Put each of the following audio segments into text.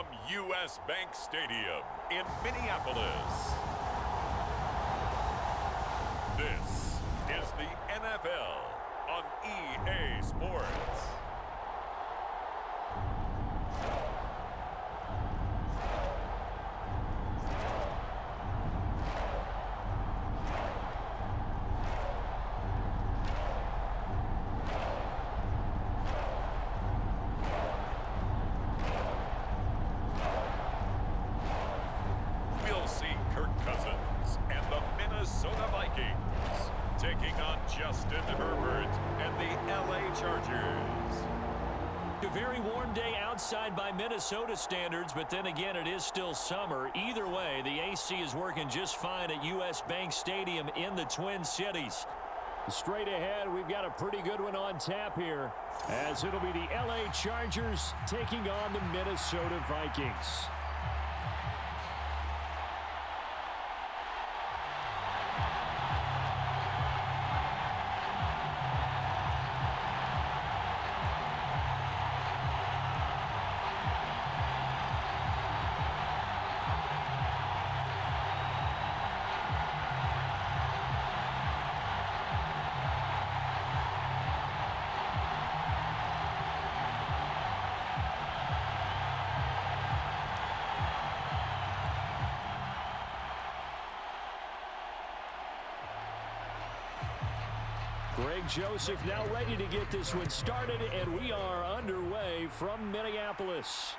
from U.S. Bank Stadium in Minneapolis. This is the NFL on EA Sports. Taking on Justin Herbert and the LA Chargers. A very warm day outside by Minnesota standards, but then again, it is still summer. Either way, the AC is working just fine at U.S. Bank Stadium in the Twin Cities. Straight ahead, we've got a pretty good one on tap here, as it'll be the LA Chargers taking on the Minnesota Vikings. Greg Joseph now ready to get this one started, and we are underway from Minneapolis.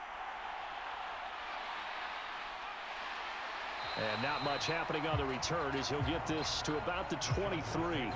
And not much happening on the return as he'll get this to about the 23.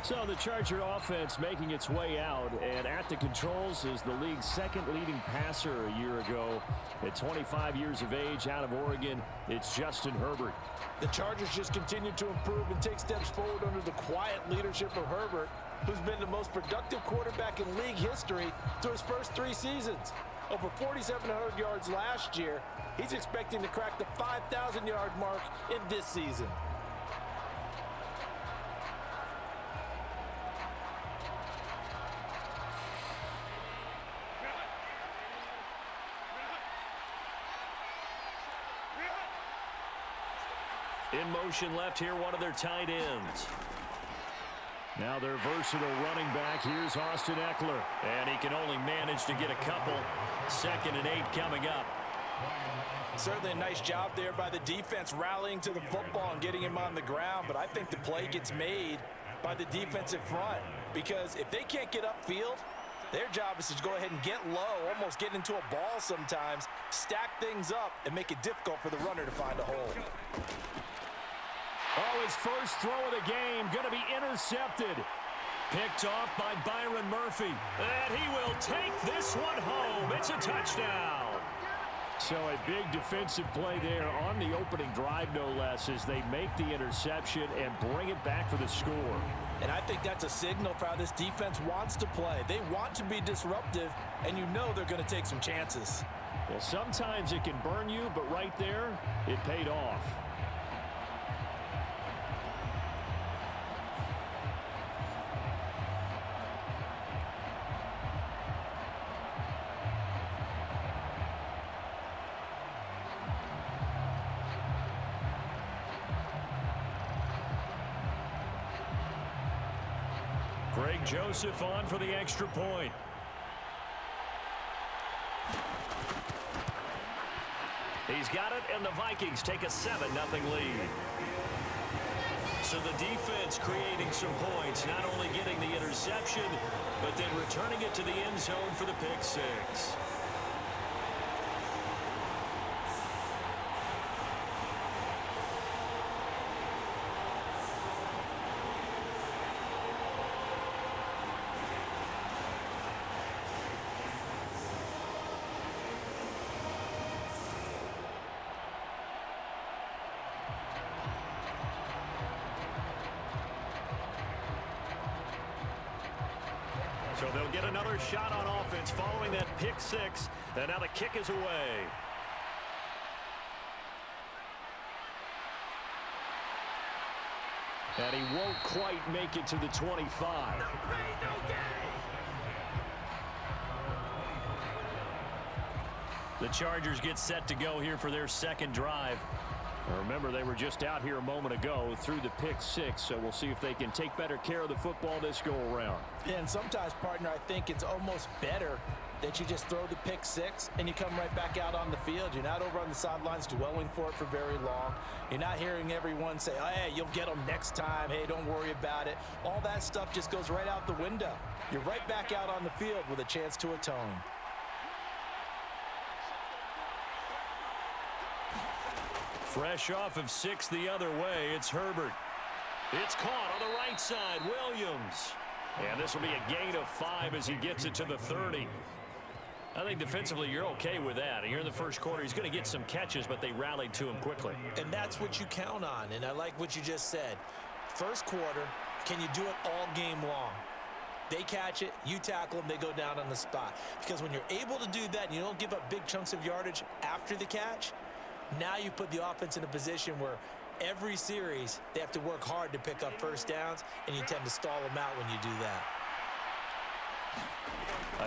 So the Charger offense making its way out, and at the controls is the league's second leading passer a year ago. At 25 years of age, out of Oregon, it's Justin Herbert. The Chargers just continue to improve and take steps forward under the quiet leadership of Herbert, who's been the most productive quarterback in league history through his first 3 seasons. Over 4,700 yards last year, he's expecting to crack the 5,000-yard mark in this season. In motion left here, one of their tight ends. Now their versatile running back, here's Austin Eckler. And he can only manage to get a couple. 2nd and 8 coming up. Certainly a nice job there by the defense rallying to the football and getting him on the ground. But I think the play gets made by the defensive front. Because if they can't get upfield, their job is to go ahead and get low, almost get into a ball sometimes, stack things up, and make it difficult for the runner to find a hole. Oh, his first throw of the game going to be intercepted. Picked off by Byron Murphy. And he will take this one home. It's a touchdown. So a big defensive play there on the opening drive, no less, as they make the interception and bring it back for the score. And I think that's a signal for how this defense wants to play. They want to be disruptive, and you know they're going to take some chances. Well, sometimes it can burn you, but right there, it paid off. Greg Joseph on for the extra point. He's got it, and the Vikings take a 7-0 lead. So the defense creating some points, not only getting the interception, but then returning it to the end zone for the pick 6. So they'll get another shot on offense following that pick 6. And now the kick is away. And he won't quite make it to the 25. The Chargers get set to go here for their second drive. Remember, they were just out here a moment ago through the pick six, so we'll see if they can take better care of the football this go-around. Yeah, and sometimes, partner, I think it's almost better that you just throw the pick six and you come right back out on the field. You're not over on the sidelines dwelling for it for very long. You're not hearing everyone say, oh, hey, you'll get them next time. Hey, don't worry about it. All that stuff just goes right out the window. You're right back out on the field with a chance to atone. Fresh off of 6 the other way, it's Herbert. It's caught on the right side, Williams. And this will be a gain of 5 as he gets it to the 30. I think defensively you're okay with that. Here in the first quarter, he's going to get some catches, but they rallied to him quickly. And that's what you count on, and I like what you just said. First quarter, can you do it all game long? They catch it, you tackle them, they go down on the spot. Because when you're able to do that and you don't give up big chunks of yardage after the catch, now you put the offense in a position where every series they have to work hard to pick up first downs, and you tend to stall them out when you do that.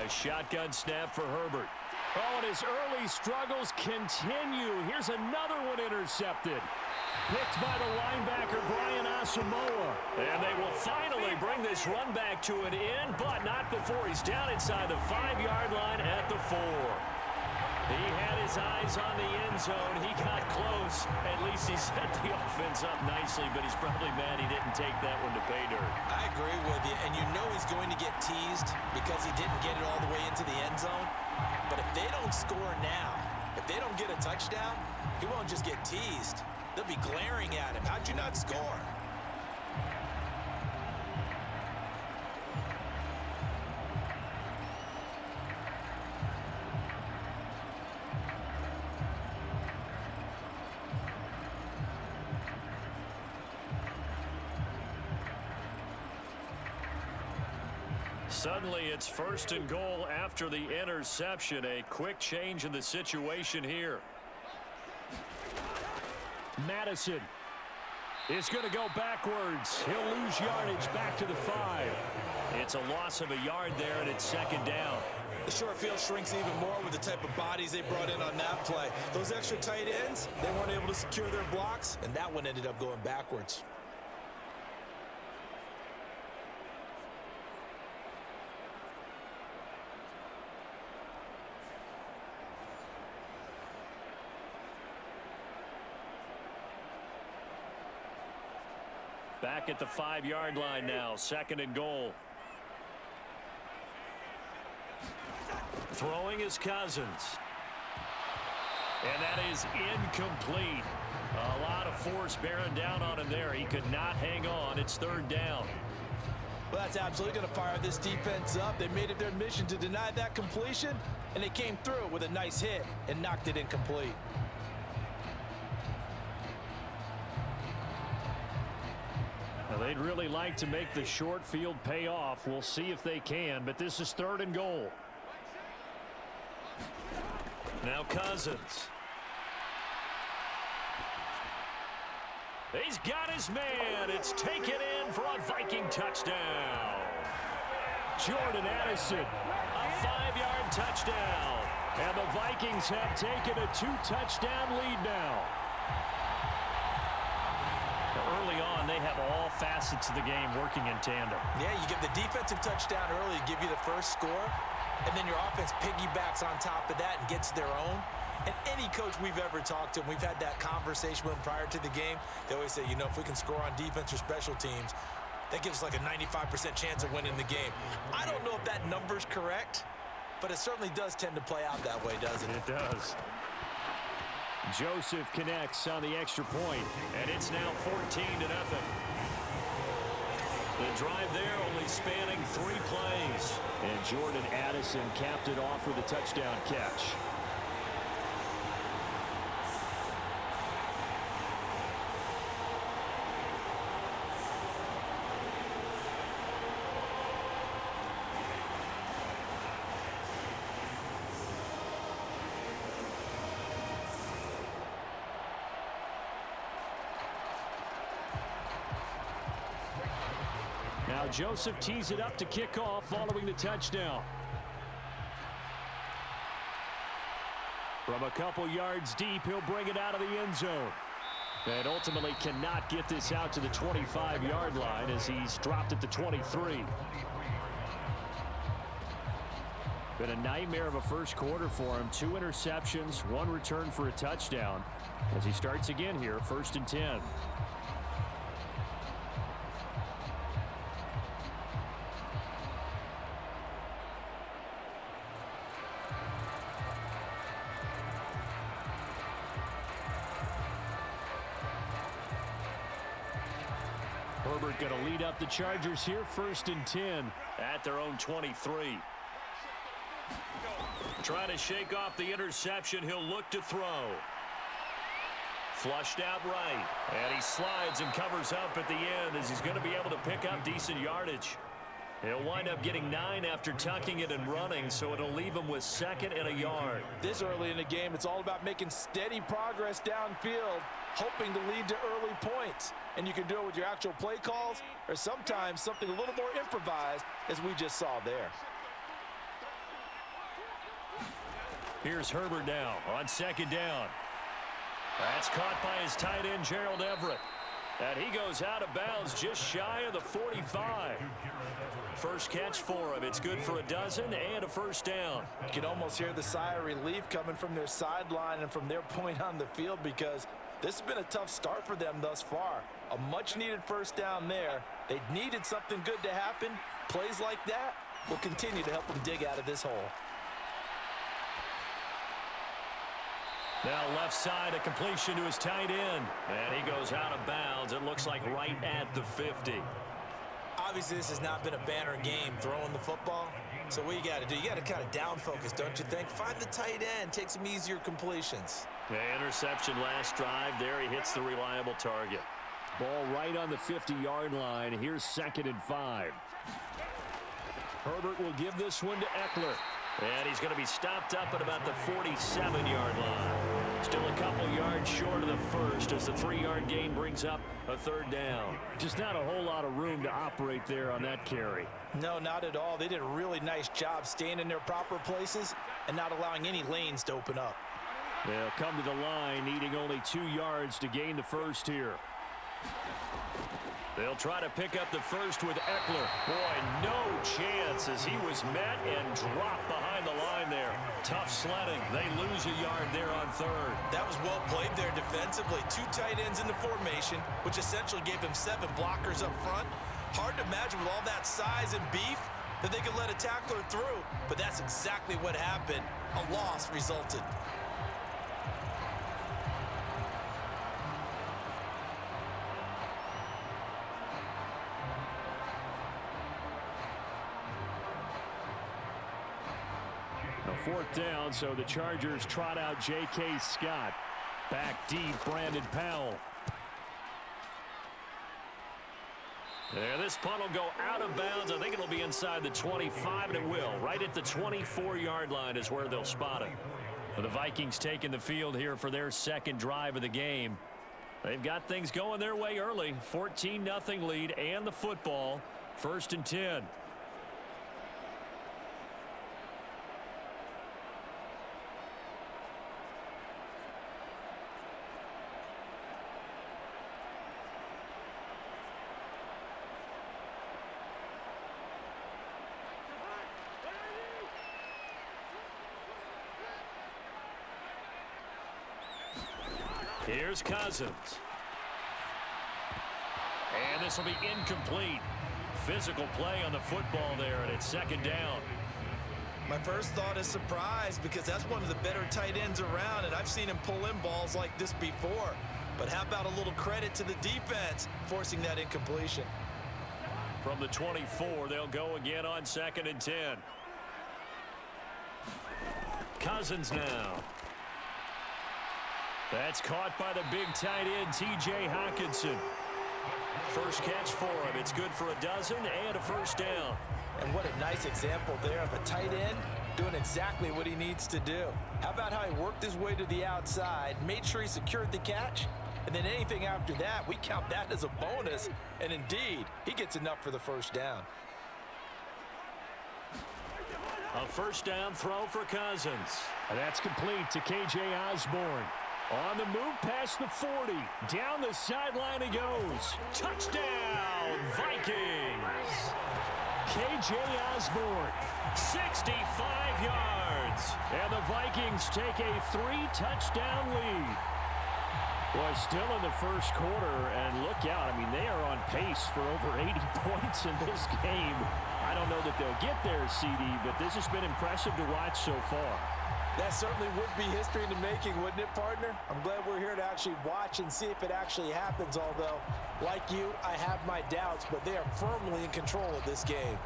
A shotgun snap for Herbert. Oh, and his early struggles continue. Here's another one intercepted. Picked by the linebacker, Brian Asamoah. And they will finally bring this run back to an end, but not before he's down inside the 5-yard line at the 4. He had his eyes on the end zone. He got close. At least he set the offense up nicely, but he's probably mad he didn't take that one to pay dirt. I agree with you, and you know he's going to get teased because he didn't get it all the way into the end zone. But if they don't score now, if they don't get a touchdown, he won't just get teased. They'll be glaring at him. How'd you not score? Suddenly, it's 1st and goal after the interception. A quick change in the situation here. Madison is going to go backwards. He'll lose yardage back to the 5. It's a loss of a yard there, and it's 2nd down. The short field shrinks even more with the type of bodies they brought in on that play. Those extra tight ends, they weren't able to secure their blocks, and that one ended up going backwards. Back at the 5-yard line now, 2nd and goal. Throwing is Cousins. And that is incomplete. A lot of force bearing down on him there. He could not hang on. It's 3rd down. Well, that's absolutely going to fire this defense up. They made it their mission to deny that completion, and they came through with a nice hit and knocked it incomplete. Well, they'd really like to make the short field pay off. We'll see if they can, but this is 3rd and goal. Now Cousins. He's got his man. It's taken in for a Viking touchdown. Jordan Addison, a 5-yard touchdown. And the Vikings have taken a 2-touchdown lead now. Early on, they have all facets of the game working in tandem. Yeah, you get the defensive touchdown early to give you the first score, and then your offense piggybacks on top of that and gets their own. And any coach we've ever talked to, and we've had that conversation with them prior to the game, they always say, you know, if we can score on defense or special teams, that gives us like a 95% chance of winning the game. I don't know if that number's correct, but it certainly does tend to play out that way, doesn't it? It does. Joseph connects on the extra point, and it's now 14-0. The drive there only spanning 3 plays. And Jordan Addison capped it off with a touchdown catch. Now Joseph tees it up to kick off following the touchdown. From a couple yards deep, he'll bring it out of the end zone. And ultimately cannot get this out to the 25-yard line as he's dropped at the 23. Been a nightmare of a first quarter for him. 2 interceptions, 1 return for a touchdown. As he starts again here, 1st and 10. Herbert going to lead up the Chargers here, 1st and 10 at their own 23. Trying to shake off the interception. He'll look to throw. Flushed out right. And he slides and covers up at the end as he's going to be able to pick up decent yardage. He'll wind up getting 9 after tucking it and running, so it'll leave him with 2nd and a yard. This early in the game, it's all about making steady progress downfield, hoping to lead to early points. And you can do it with your actual play calls or sometimes something a little more improvised, as we just saw there. Here's Herbert now on 2nd down. That's caught by his tight end, Gerald Everett. And he goes out of bounds just shy of the 45. First catch for him. It's good for a dozen and a 1st down. You can almost hear the sigh of relief coming from their sideline and from their point on the field, because this has been a tough start for them thus far. A much-needed 1st down there. They needed something good to happen. Plays like that will continue to help them dig out of this hole. Now left side, a completion to his tight end. And he goes out of bounds. It looks like right at the 50. Obviously, this has not been a banner game throwing the football. So what you got to do, you got to kind of down focus, don't you think? Find the tight end, take some easier completions. The interception last drive. There he hits the reliable target. Ball right on the 50-yard line. Here's 2nd and 5. Herbert will give this one to Eckler. And he's going to be stopped up at about the 47-yard line. Still a couple yards short of the first as the 3-yard gain brings up a 3rd down. Just not a whole lot of room to operate there on that carry. No, not at all. They did a really nice job staying in their proper places and not allowing any lanes to open up. They'll come to the line needing only 2 yards to gain the first here. They'll try to pick up the first with Eckler. Boy, no chance as he was met and dropped behind the line there. Tough sledding. They lose a yard there on 3rd. That was well played there defensively. 2 tight ends in the formation, which essentially gave them 7 blockers up front. Hard to imagine with all that size and beef that they could let a tackler through, but that's exactly what happened. A loss resulted. A 4th down, so the Chargers trot out J.K. Scott. Back deep, Brandon Powell. There, this punt will go out of bounds. I think it'll be inside the 25, and it will. Right at the 24-yard line is where they'll spot it. The Vikings taking the field here for their 2nd drive of the game. They've got things going their way early. 14-0 lead and the football. 1st and 10. Here's Cousins. And this will be incomplete. Physical play on the football there, and it's 2nd down. My first thought is surprise, because that's one of the better tight ends around, and I've seen him pull in balls like this before. But how about a little credit to the defense forcing that incompletion? From the 24, they'll go again on 2nd and 10. Cousins now. That's caught by the big tight end, T.J. Hockenson. First catch for him. It's good for a dozen and a 1st down. And what a nice example there of a tight end doing exactly what he needs to do. How about how he worked his way to the outside, made sure he secured the catch, and then anything after that, we count that as a bonus. And indeed, he gets enough for the 1st down. A first down throw for Cousins. And that's complete to K.J. Osborne. On the move past the 40. Down the sideline he goes. Touchdown, Vikings. K.J. Osborne, 65 yards. And the Vikings take a 3-touchdown lead. Well, still in the first quarter, and look out. I mean, they are on pace for over 80 points in this game. I don't know that they'll get there, CD, but this has been impressive to watch so far. That certainly would be history in the making, wouldn't it, partner? I'm glad we're here to actually watch and see if it actually happens, although, like you, I have my doubts, but they are firmly in control of this game.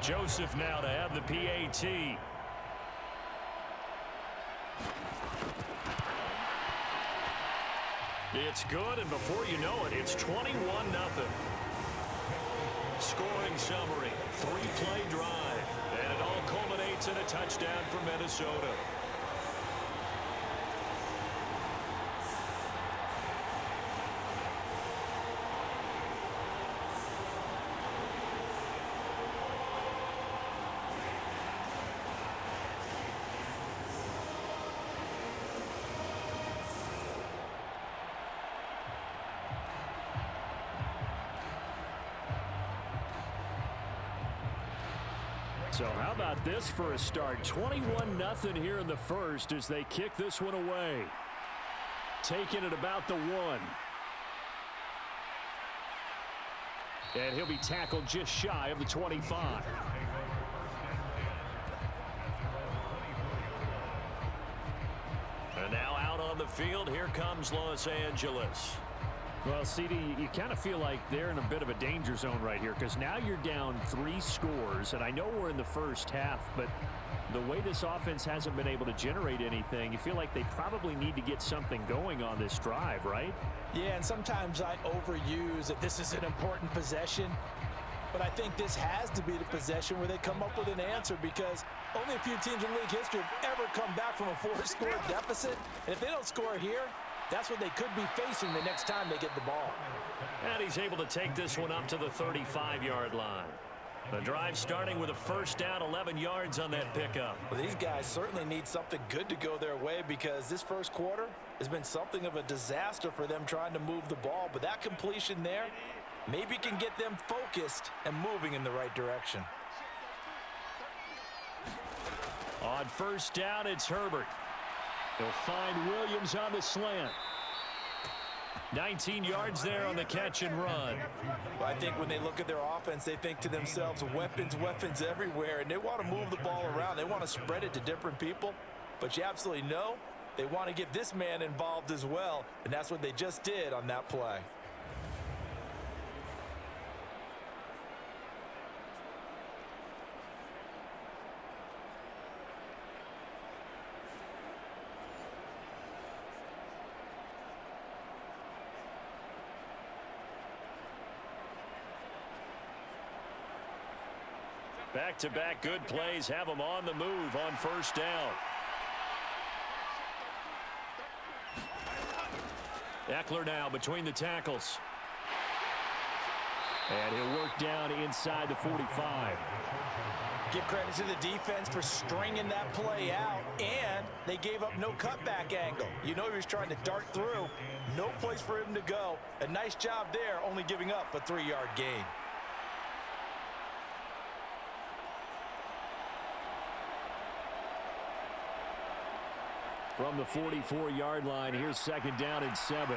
Joseph now to have the PAT. It's good, and before you know it, it's 21-0. Scoring summary, 3-play drive, and it all culminates in a touchdown for Minnesota. So how about this for a start? 21-0 here in the first as they kick this one away. Taking it about the 1. And he'll be tackled just shy of the 25. And now out on the field, here comes Los Angeles. Well, CD, you kind of feel like they're in a bit of a danger zone right here because now you're down 3 scores, and I know we're in the first half, but the way this offense hasn't been able to generate anything, you feel like they probably need to get something going on this drive, right? Yeah, and sometimes I overuse that this is an important possession, but I think this has to be the possession where they come up with an answer because only a few teams in league history have ever come back from a 4-score deficit, and if they don't score here, that's what they could be facing the next time they get the ball. And he's able to take this one up to the 35-yard line. The drive starting with a first down, 11 yards on that pickup. Well, these guys certainly need something good to go their way because this first quarter has been something of a disaster for them trying to move the ball. But that completion there maybe can get them focused and moving in the right direction. On first down, it's Herbert. They'll find Williams on the slant. 19 yards there on the catch and run. Well, I think when they look at their offense, they think to themselves, weapons, weapons everywhere, and they want to move the ball around. They want to spread it to different people, but you absolutely know they want to get this man involved as well, and that's what they just did on that play. Back-to-back good plays have them on the move on first down. Eckler now between the tackles. And he'll work down inside the 45. Give credit to the defense for stringing that play out, and they gave up no cutback angle. You know he was trying to dart through. No place for him to go. A nice job there, only giving up a 3-yard gain. From the 44-yard line, here's second down and 7.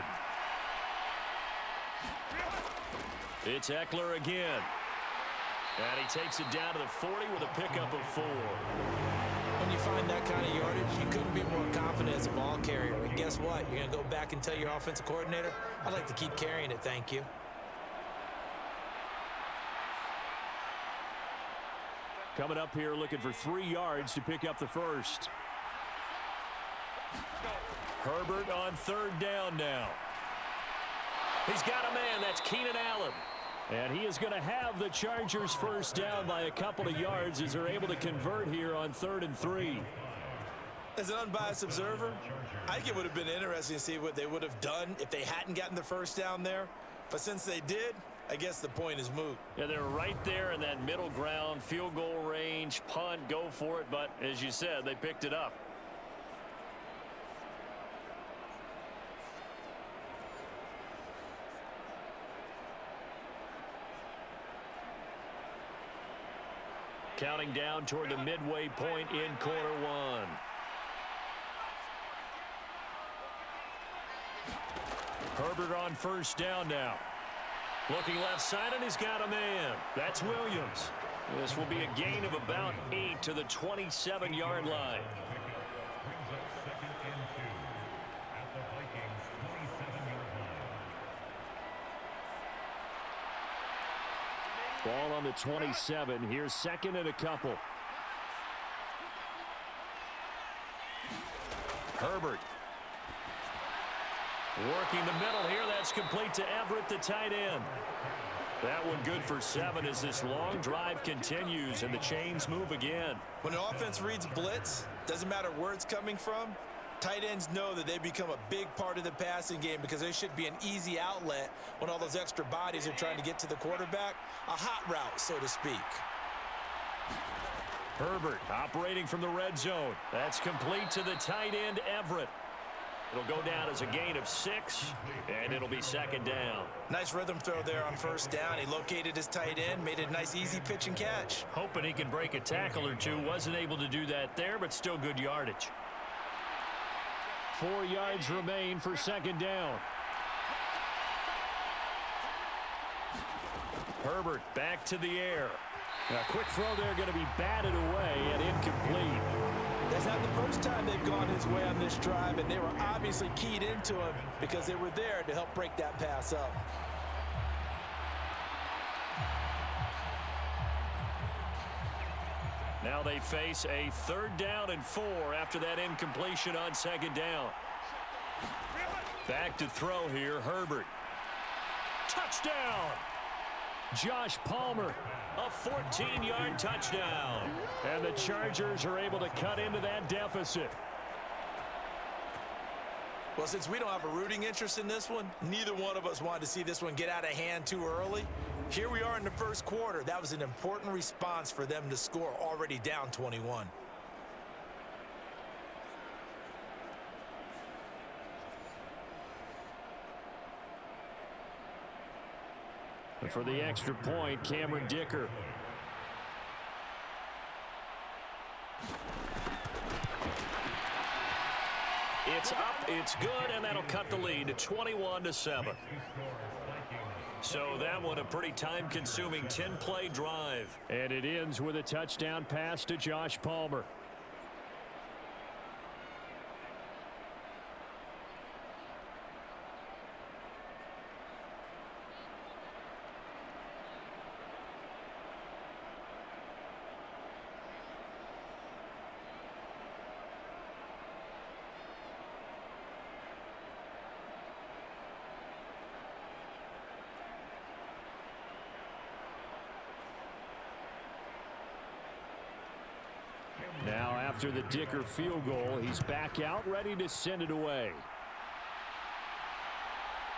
It's Eckler again. And he takes it down to the 40 with a pickup of 4. When you find that kind of yardage, you couldn't be more confident as a ball carrier. And guess what? You're going to go back and tell your offensive coordinator, I'd like to keep carrying it, thank you. Coming up here looking for 3 yards to pick up the first. Herbert on third down now. He's got a man. That's Keenan Allen. And he is going to have the Chargers first down by a couple of yards as they're able to convert here on 3rd and 3. As an unbiased observer, I think it would have been interesting to see what they would have done if they hadn't gotten the first down there. But since they did, I guess the point is moot. Yeah, they're right there in that middle ground, field goal range, punt, go for it. But as you said, they picked it up. Counting down toward the midway point in quarter one. Herbert on first down now. Looking left side, and he's got a man. That's Williams. This will be a gain of about 8 to the 27-yard line. Ball on the 27. Here's second and a couple. Herbert. Working the middle here. That's complete to Everett, the tight end. That one good for 7 as this long drive continues and the chains move again. When an offense reads blitz, doesn't matter where it's coming from, tight ends know that they become a big part of the passing game because there should be an easy outlet when all those extra bodies are trying to get to the quarterback. A hot route, so to speak. Herbert operating from the red zone. That's complete to the tight end, Everett. It'll go down as a gain of 6, and it'll be second down. Nice rhythm throw there on first down. He located his tight end, made it a nice, easy pitch and catch. Hoping he can break a tackle or two. Wasn't able to do that there, but still good yardage. 4 yards remain for second down. Herbert back to the air. A quick throw there going to be batted away and incomplete. That's not the first time they've gone his way on this drive, and they were obviously keyed into him because they were there to help break that pass up. Now they face a 3rd down and 4 after that incompletion on second down. Back to throw here, Herbert. Touchdown! Josh Palmer, a 14-yard touchdown. And the Chargers are able to cut into that deficit. Well, since we don't have a rooting interest in this one, neither one of us wanted to see this one get out of hand too early. Here we are in the first quarter. That was an important response for them to score, already down 21. And for the extra point, Cameron Dicker. It's up, it's good, and that'll cut the lead to 21-7. So that one a pretty time-consuming 10-play drive. And it ends with a touchdown pass to Josh Palmer. Now after the Dicker field goal, he's back out ready to send it away.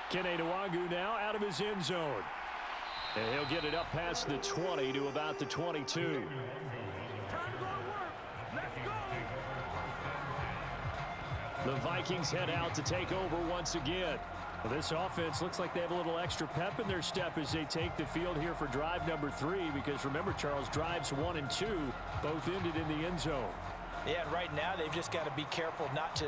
Kene Nwangwu now out of his end zone. And he'll get it up past the 20 to about the 22. The Vikings head out to take over once again. Well, this offense looks like they have a little extra pep in their step as they take the field here for drive number 3, because remember, Charles, drives 1 and 2 both ended in the end zone. Yeah, and right now they've just got to be careful not to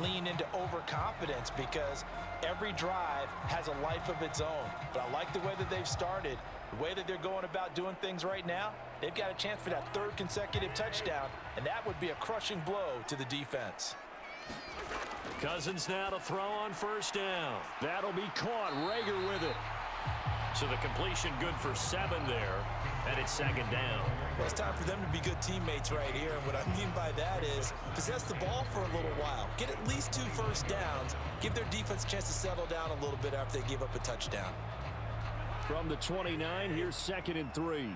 lean into overconfidence because every drive has a life of its own. But I like the way that they've started, the way that they're going about doing things right now. They've got a chance for that 3rd consecutive touchdown, and that would be a crushing blow to the defense. Cousins now to throw on first down. That'll be caught. Rager with it. So the completion good for 7 there, and it's second down. Well, it's time for them to be good teammates right here. And what I mean by that is possess the ball for a little while. Get at least 2 first downs. Give their defense a chance to settle down a little bit after they give up a touchdown. From the 29, here's 2nd and 3.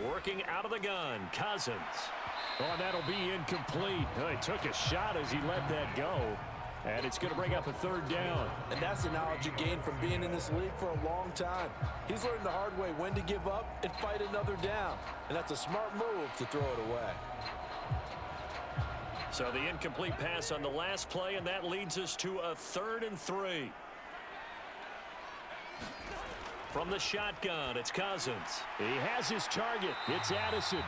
Working out of the gun, Cousins. Oh, that'll be incomplete. Oh, he took a shot as he let that go. And it's going to bring up a third down. And that's the knowledge you gain from being in this league for a long time. He's learned the hard way when to give up and fight another down. And that's a smart move to throw it away. So the incomplete pass on the last play, and that leads us to a 3rd and 3. From the shotgun, it's Cousins. He has his target. It's Addison.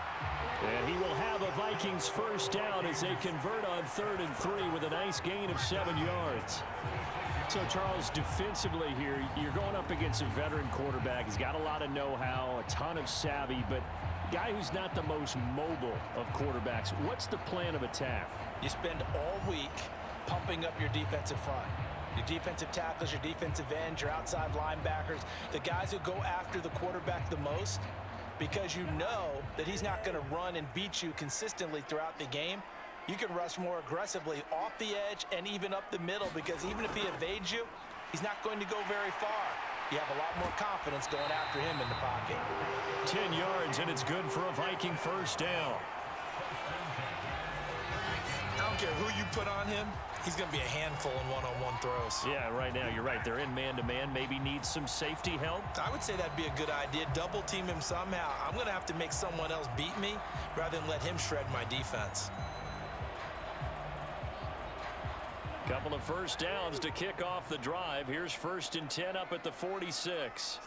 And he will have a Vikings first down as they convert on 3rd and 3 with a nice gain of 7 yards. So, Charles, defensively here, you're going up against a veteran quarterback. He's got a lot of know-how, a ton of savvy, but guy who's not the most mobile of quarterbacks. What's the plan of attack? You spend all week pumping up your defensive front. Your defensive tackles, your defensive ends, your outside linebackers, the guys who go after the quarterback the most, because you know that he's not going to run and beat you consistently throughout the game. You can rush more aggressively off the edge and even up the middle, because even if he evades you, he's not going to go very far. You have a lot more confidence going after him in the pocket. 10 yards, and it's good for a Viking first down. I don't care who you put on him. He's going to be a handful in one-on-one throws. Yeah, right now, you're right. They're in man-to-man. Maybe needs some safety help. I would say that'd be a good idea. Double team him somehow. I'm going to have to make someone else beat me rather than let him shred my defense. Couple of first downs to kick off the drive. Here's 1st and 10 up at the 46.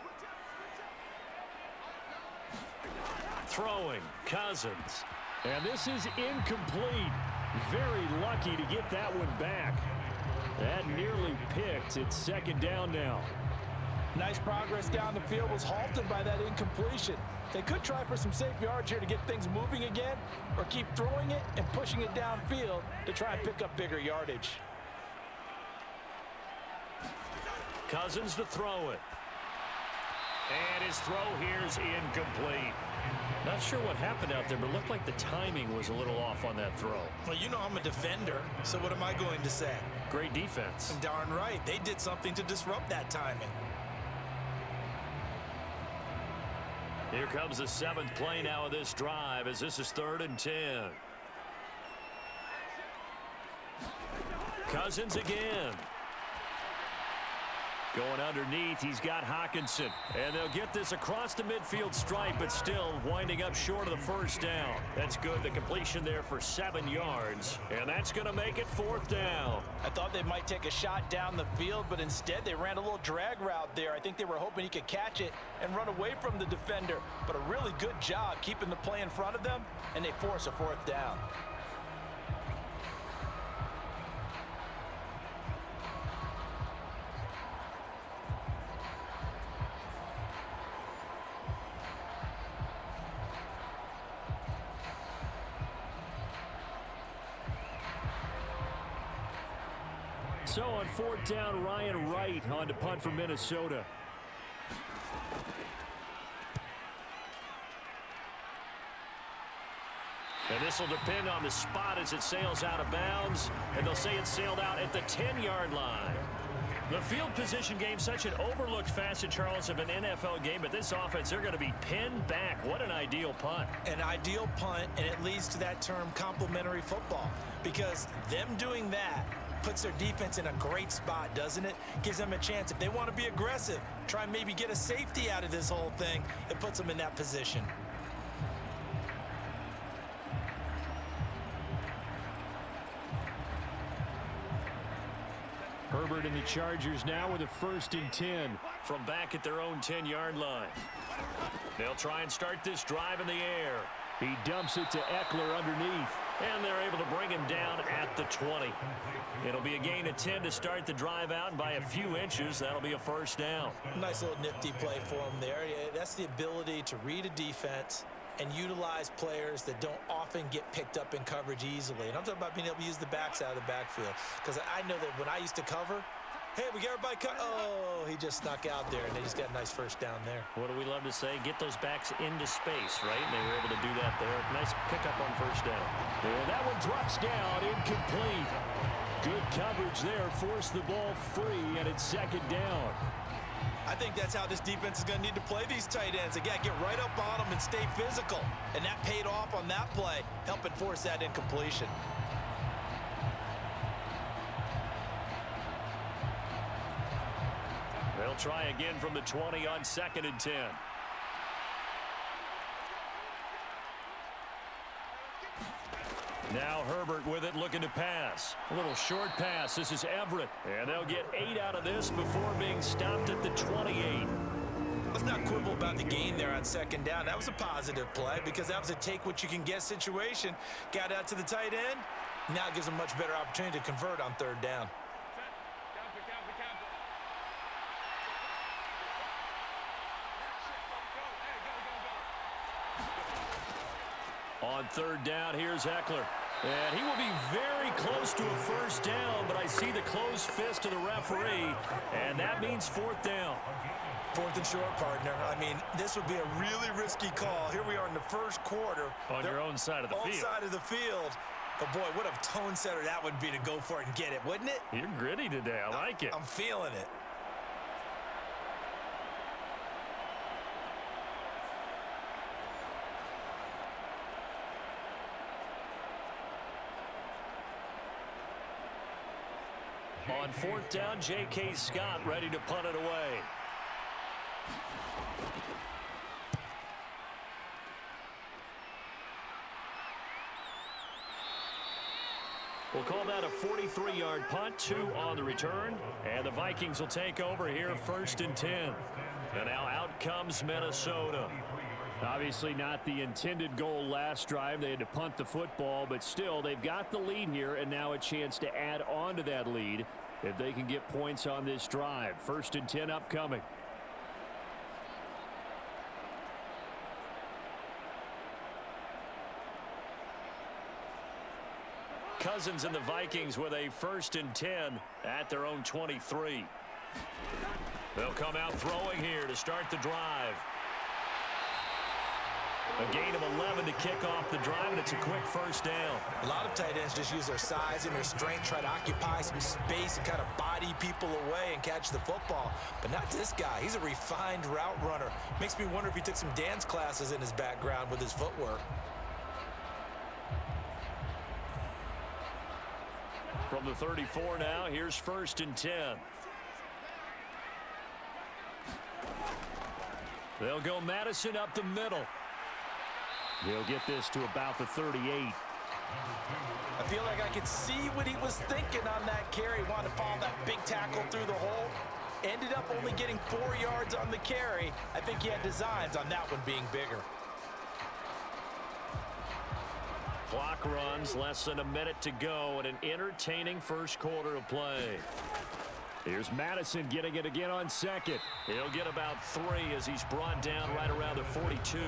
Throwing, Cousins. And this is incomplete. Very lucky to get that one back. That nearly picked. It's 2nd down now. Nice progress down the field was halted by that incompletion. They could try for some safe yards here to get things moving again, or keep throwing it and pushing it downfield to try and pick up bigger yardage. Cousins to throw it. And his throw here's incomplete. Not sure what happened out there, but it looked like the timing was a little off on that throw. Well, you know I'm a defender, so what am I going to say? Great defense. Darn right. They did something to disrupt that timing. Here comes the 7th play now of this drive, as this is 3rd and 10. Cousins again. Going underneath, he's got Hawkinson. And they'll get this across the midfield stripe, but still winding up short of the first down. That's good. The completion there for 7 yards. And that's going to make it 4th down. I thought they might take a shot down the field, but instead they ran a little drag route there. I think they were hoping he could catch it and run away from the defender. But a really good job keeping the play in front of them, and they force a 4th down. So on 4th down, Ryan Wright on to punt for Minnesota. And this will depend on the spot as it sails out of bounds. And they'll say it sailed out at the 10-yard line. The field position game, such an overlooked facet, Charles, of an NFL game. But this offense, they're going to be pinned back. What an ideal punt. An ideal punt, and it leads to that term complementary football. Because them doing that puts their defense in a great spot, doesn't it? Gives them a chance. If they want to be aggressive, try and maybe get a safety out of this whole thing, it puts them in that position. Herbert and the Chargers now with a 1st and 10. From back at their own 10-yard line. They'll try and start this drive in the air. He dumps it to Eckler underneath. And they're able to bring him down at the 20. It'll be a gain of 10 to start the drive out, and by a few inches, that'll be a 1st down. Nice little nifty play for him there. Yeah, that's the ability to read a defense and utilize players that don't often get picked up in coverage easily. And I'm talking about being able to use the backs out of the backfield. Because I know that when I used to cover, hey, we got everybody cut. Oh, he just snuck out there, and they just got a nice 1st down there. What do we love to say? Get those backs into space, right? And they were able to do that there. Nice pickup on 1st down. And that one drops down, incomplete. Good coverage there, forced the ball free, and it's 2nd down. I think that's how this defense is going to need to play these tight ends. They got to get right up on them and stay physical. And that paid off on that play, helping force that incompletion. They'll try again from the 20 on 2nd and 10. Now Herbert with it, looking to pass. A little short pass. This is Everett. And they'll get 8 out of this before being stopped at the 28. Let's not quibble about the gain there on 2nd down. That was a positive play because that was a take-what-you-can-get situation. Got out to the tight end. Now it gives them a much better opportunity to convert on 3rd down. On 3rd down, here's Eckler. And he will be very close to a 1st down, but I see the closed fist of the referee, and that means 4th down. 4th and short, partner. I mean, this would be a really risky call. Here we are in the 1st quarter. On your own side of the field. Own side of the field. But, boy, what a tone setter that would be to go for it and get it, wouldn't it? You're gritty today. I like it. I'm feeling it. On 4th down, J.K. Scott ready to punt it away. We'll call that a 43-yard punt, 2 on the return. And the Vikings will take over here 1st and 10. And now out comes Minnesota. Obviously not the intended goal last drive. They had to punt the football, but still they've got the lead here and now a chance to add on to that lead if they can get points on this drive. 1st and 10 upcoming. Cousins and the Vikings with a 1st and 10 at their own 23. They'll come out throwing here to start the drive. A gain of 11 to kick off the drive, and it's a quick 1st down. A lot of tight ends just use their size and their strength, try to occupy some space and kind of body people away and catch the football. But not this guy. He's a refined route runner. Makes me wonder if he took some dance classes in his background with his footwork. From the 34 now, here's 1st and 10. They'll go Madison up the middle. He'll get this to about the 38. I feel like I could see what he was thinking on that carry. Wanted to follow that big tackle through the hole. Ended up only getting 4 yards on the carry. I think he had designs on that one being bigger. Clock runs, less than a minute to go, and an entertaining 1st quarter of play. Here's Madison getting it again on 2nd. He'll get about 3 as he's brought down right around the 42.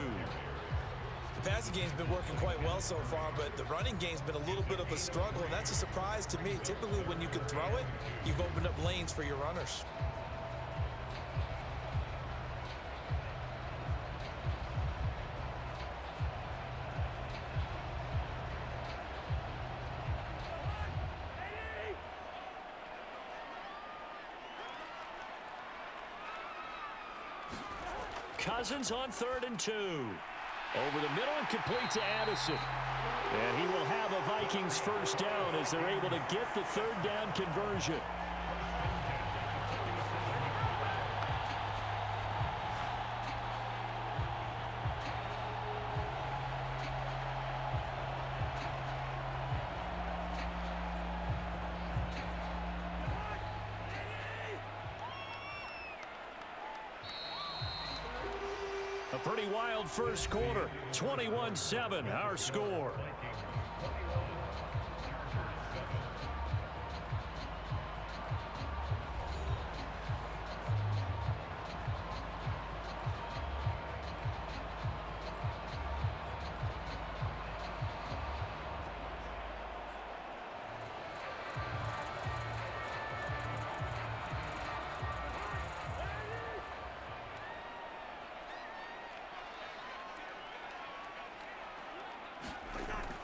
The passing game's been working quite well so far, but the running game's been a little bit of a struggle, and that's a surprise to me. Typically, when you can throw it, you've opened up lanes for your runners. Cousins on 3rd and 2. Over the middle and complete to Addison. And he will have a Vikings 1st down as they're able to get the 3rd down conversion. A pretty wild 1st quarter. 21-7, our score.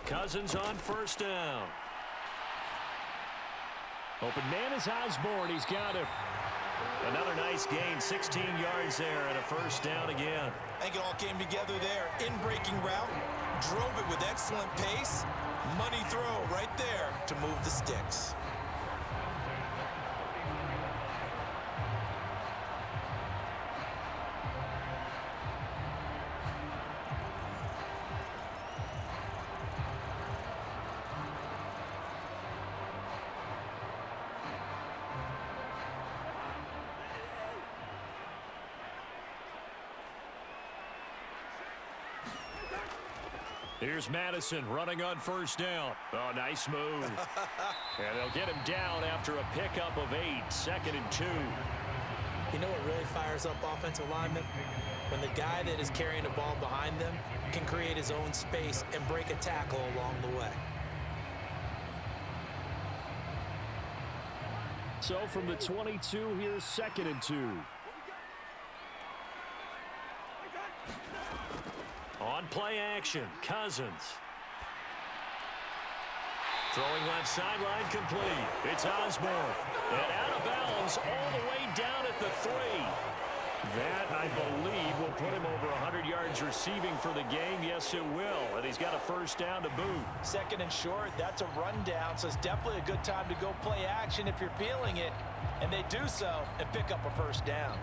Cousins on 1st down. Open man is Osborne. He's got him. Another nice gain, 16 yards there, and a 1st down again. I think it all came together there. In-breaking route, drove it with excellent pace. Money throw right there to move the sticks. Here's Madison running on first down. Oh, nice move. And they'll get him down after a pickup of 8, 2nd and 2. You know what really fires up offensive linemen? When the guy that is carrying the ball behind them can create his own space and break a tackle along the way. So from the 22, here's 2nd and 2. On play action, Cousins. Throwing left sideline complete. It's Osborne. And out of bounds all the way down at the 3. That, I believe, will put him over 100 yards receiving for the game. Yes, it will. And he's got a first down to boot. 2nd and short, that's a rundown, so it's definitely a good time to go play action if you're feeling it. And they do so and pick up a first down.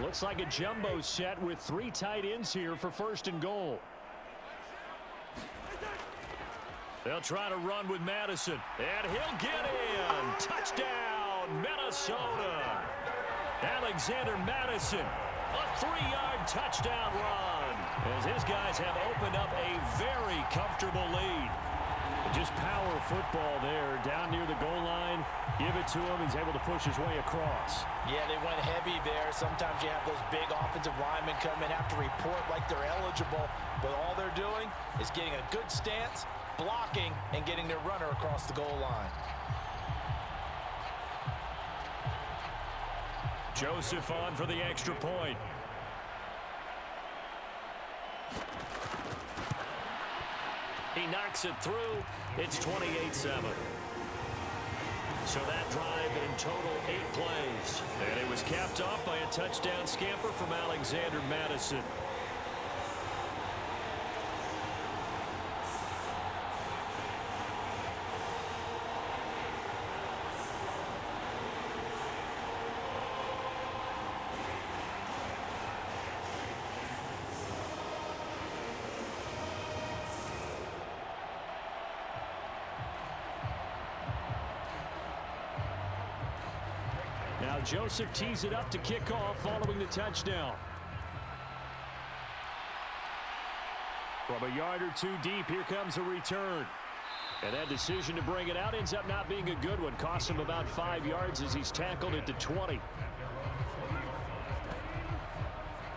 Looks like a jumbo set with 3 tight ends here for 1st and goal. They'll try to run with Madison, and he'll get in. Touchdown, Minnesota. Alexander Madison, a 3-yard touchdown run, as his guys have opened up a very comfortable lead. Just power football there, down near the goal line. Give it to him. He's able to push his way across. Yeah, they went heavy there. Sometimes you have those big offensive linemen come in, have to report like they're eligible, but all they're doing is getting a good stance, blocking, and getting their runner across the goal line. Joseph on for the extra point. He knocks it through. It's 28-7. So that drive in total 8 plays. And it was capped off by a touchdown scamper from Alexander Madison. Now Joseph tees it up to kick off following the touchdown. From a yard or 2 deep, here comes a return. And that decision to bring it out ends up not being a good one. Cost him about 5 yards as he's tackled at the 20.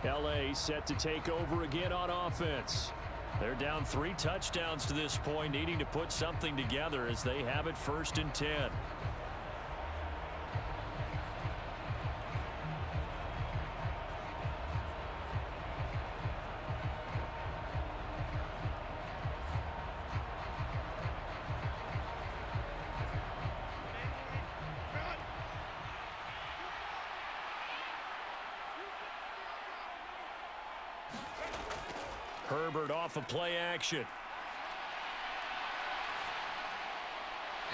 LA set to take over again on offense. They're down 3 touchdowns to this point, needing to put something together as they have it 1st and 10. Herbert off of play action.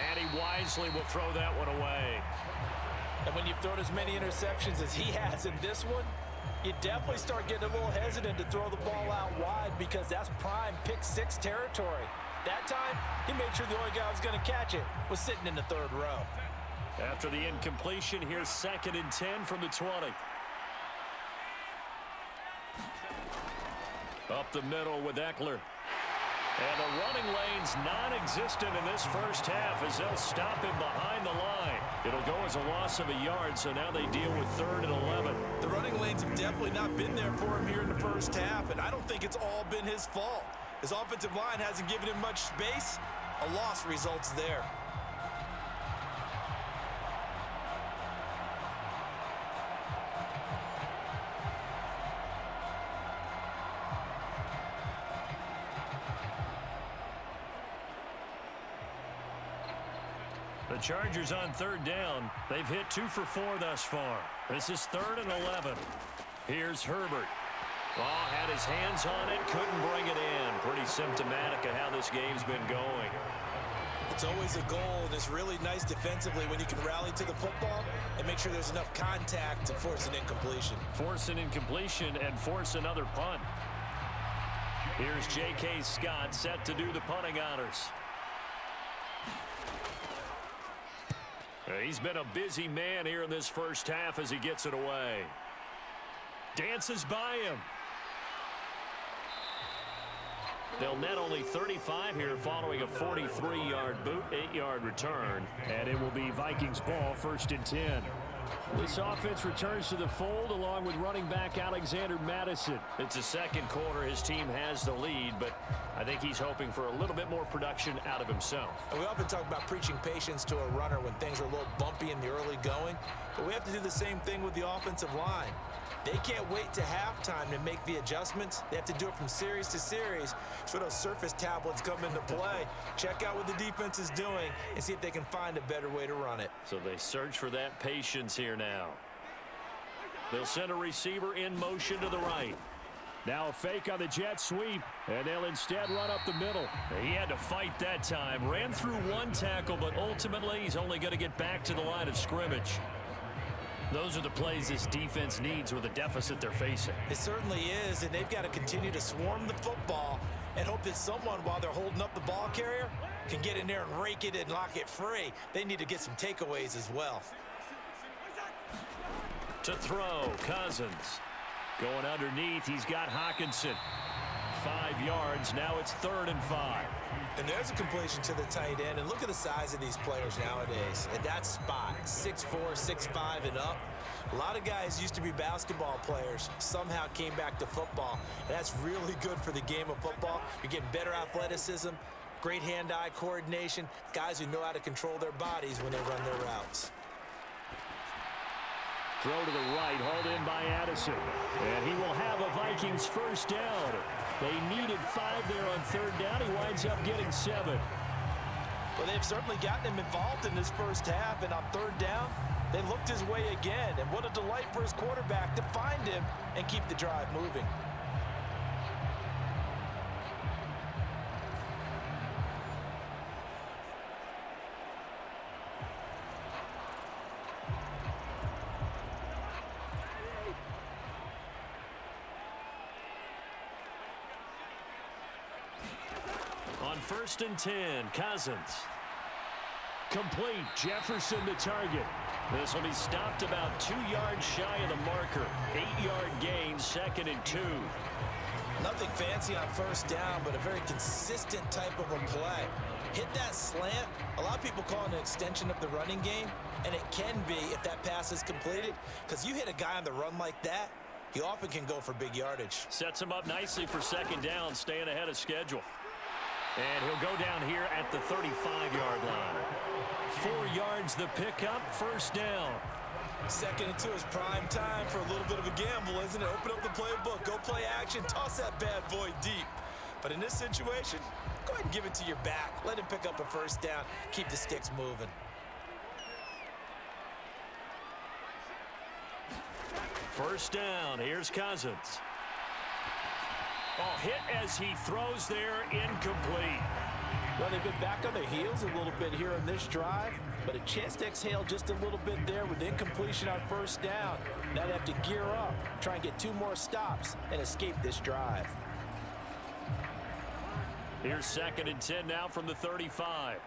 And he wisely will throw that one away. And when you've thrown as many interceptions as he has in this one, you definitely start getting a little hesitant to throw the ball out wide because that's prime pick 6 territory. That time, he made sure the only guy who was going to catch it was sitting in the 3rd row. After the incompletion, here's 2nd and 10 from the 20. Up the middle with Eckler. And the running lane's non-existent in this first half as they'll stop him behind the line. It'll go as a loss of a yard, so now they deal with 3rd and 11. The running lanes have definitely not been there for him here in the first half, and I don't think it's all been his fault. His offensive line hasn't given him much space. A loss results there. The Chargers on 3rd down. They've hit 2 for 4 thus far. This is 3rd and 11. Here's Herbert. Oh, had his hands on it, couldn't bring it in. Pretty symptomatic of how this game's been going. It's always a goal, and it's really nice defensively when you can rally to the football and make sure there's enough contact to force an incompletion. Force an incompletion and force another punt. Here's J.K. Scott set to do the punting honors. He's been a busy man here in this first half as he gets it away. Dances by him. They'll net only 35 here following a 43-yard boot, 8-yard return. And it will be Vikings ball, 1st and 10. This offense returns to the fold along with running back Alexander Madison. It's the second quarter. His team has the lead, but I think he's hoping for a little bit more production out of himself. And we often talk about preaching patience to a runner when things are a little bumpy in the early going, but we have to do the same thing with the offensive line. They can't wait to halftime to make the adjustments. They have to do it from series to series. So those surface tablets come into play. Check out what the defense is doing and see if they can find a better way to run it. So they search for that patience here now. They'll send a receiver in motion to the right. Now a fake on the jet sweep, and they'll instead run up the middle. He had to fight that time. Ran through one tackle, but ultimately he's only going to get back to the line of scrimmage. Those are the plays this defense needs with the deficit they're facing. It certainly is, and they've got to continue to swarm the football and hope that someone, while they're holding up the ball carrier, can get in there and rake it and lock it free. They need to get some takeaways as well. To throw, Cousins. Going underneath, he's got Hawkinson. 5 yards, now it's 3rd and 5. And there's a completion to the tight end. And look at the size of these players nowadays. At that spot, 6'4", 6'5", and up. A lot of guys used to be basketball players, somehow came back to football. And that's really good for the game of football. You're getting better athleticism, great hand-eye coordination, guys who know how to control their bodies when they run their routes. Throw to the right, hauled in by Addison. And he will have a Vikings first down. They needed 5 there on 3rd down. He winds up getting 7. Well, they've certainly gotten him involved in this first half, and on 3rd down, they looked his way again. And what a delight for his quarterback to find him and keep the drive moving. On 1st and 10, Cousins. Complete. Jefferson the target. This will be stopped about 2 yards shy of the marker. 8-yard gain, 2nd and 2. Nothing fancy on 1st down, but a very consistent type of a play. Hit that slant. A lot of people call it an extension of the running game, and it can be if that pass is completed, because you hit a guy on the run like that, he often can go for big yardage. Sets him up nicely for 2nd down, staying ahead of schedule. And he'll go down here at the 35-yard line. 4 yards the pickup, 1st down. 2nd and 2 is prime time for a little bit of a gamble, isn't it? Open up the playbook, go play action, toss that bad boy deep. But in this situation, go ahead and give it to your back. Let him pick up a 1st down, keep the sticks moving. First down, here's Cousins. Oh, hit as he throws there, incomplete. Well, they've been back on their heels a little bit here in this drive, but a chance to exhale just a little bit there with incompletion on 1st down. Now they have to gear up, try and get 2 more stops, and escape this drive. Here's 2nd and 10 now from the 35.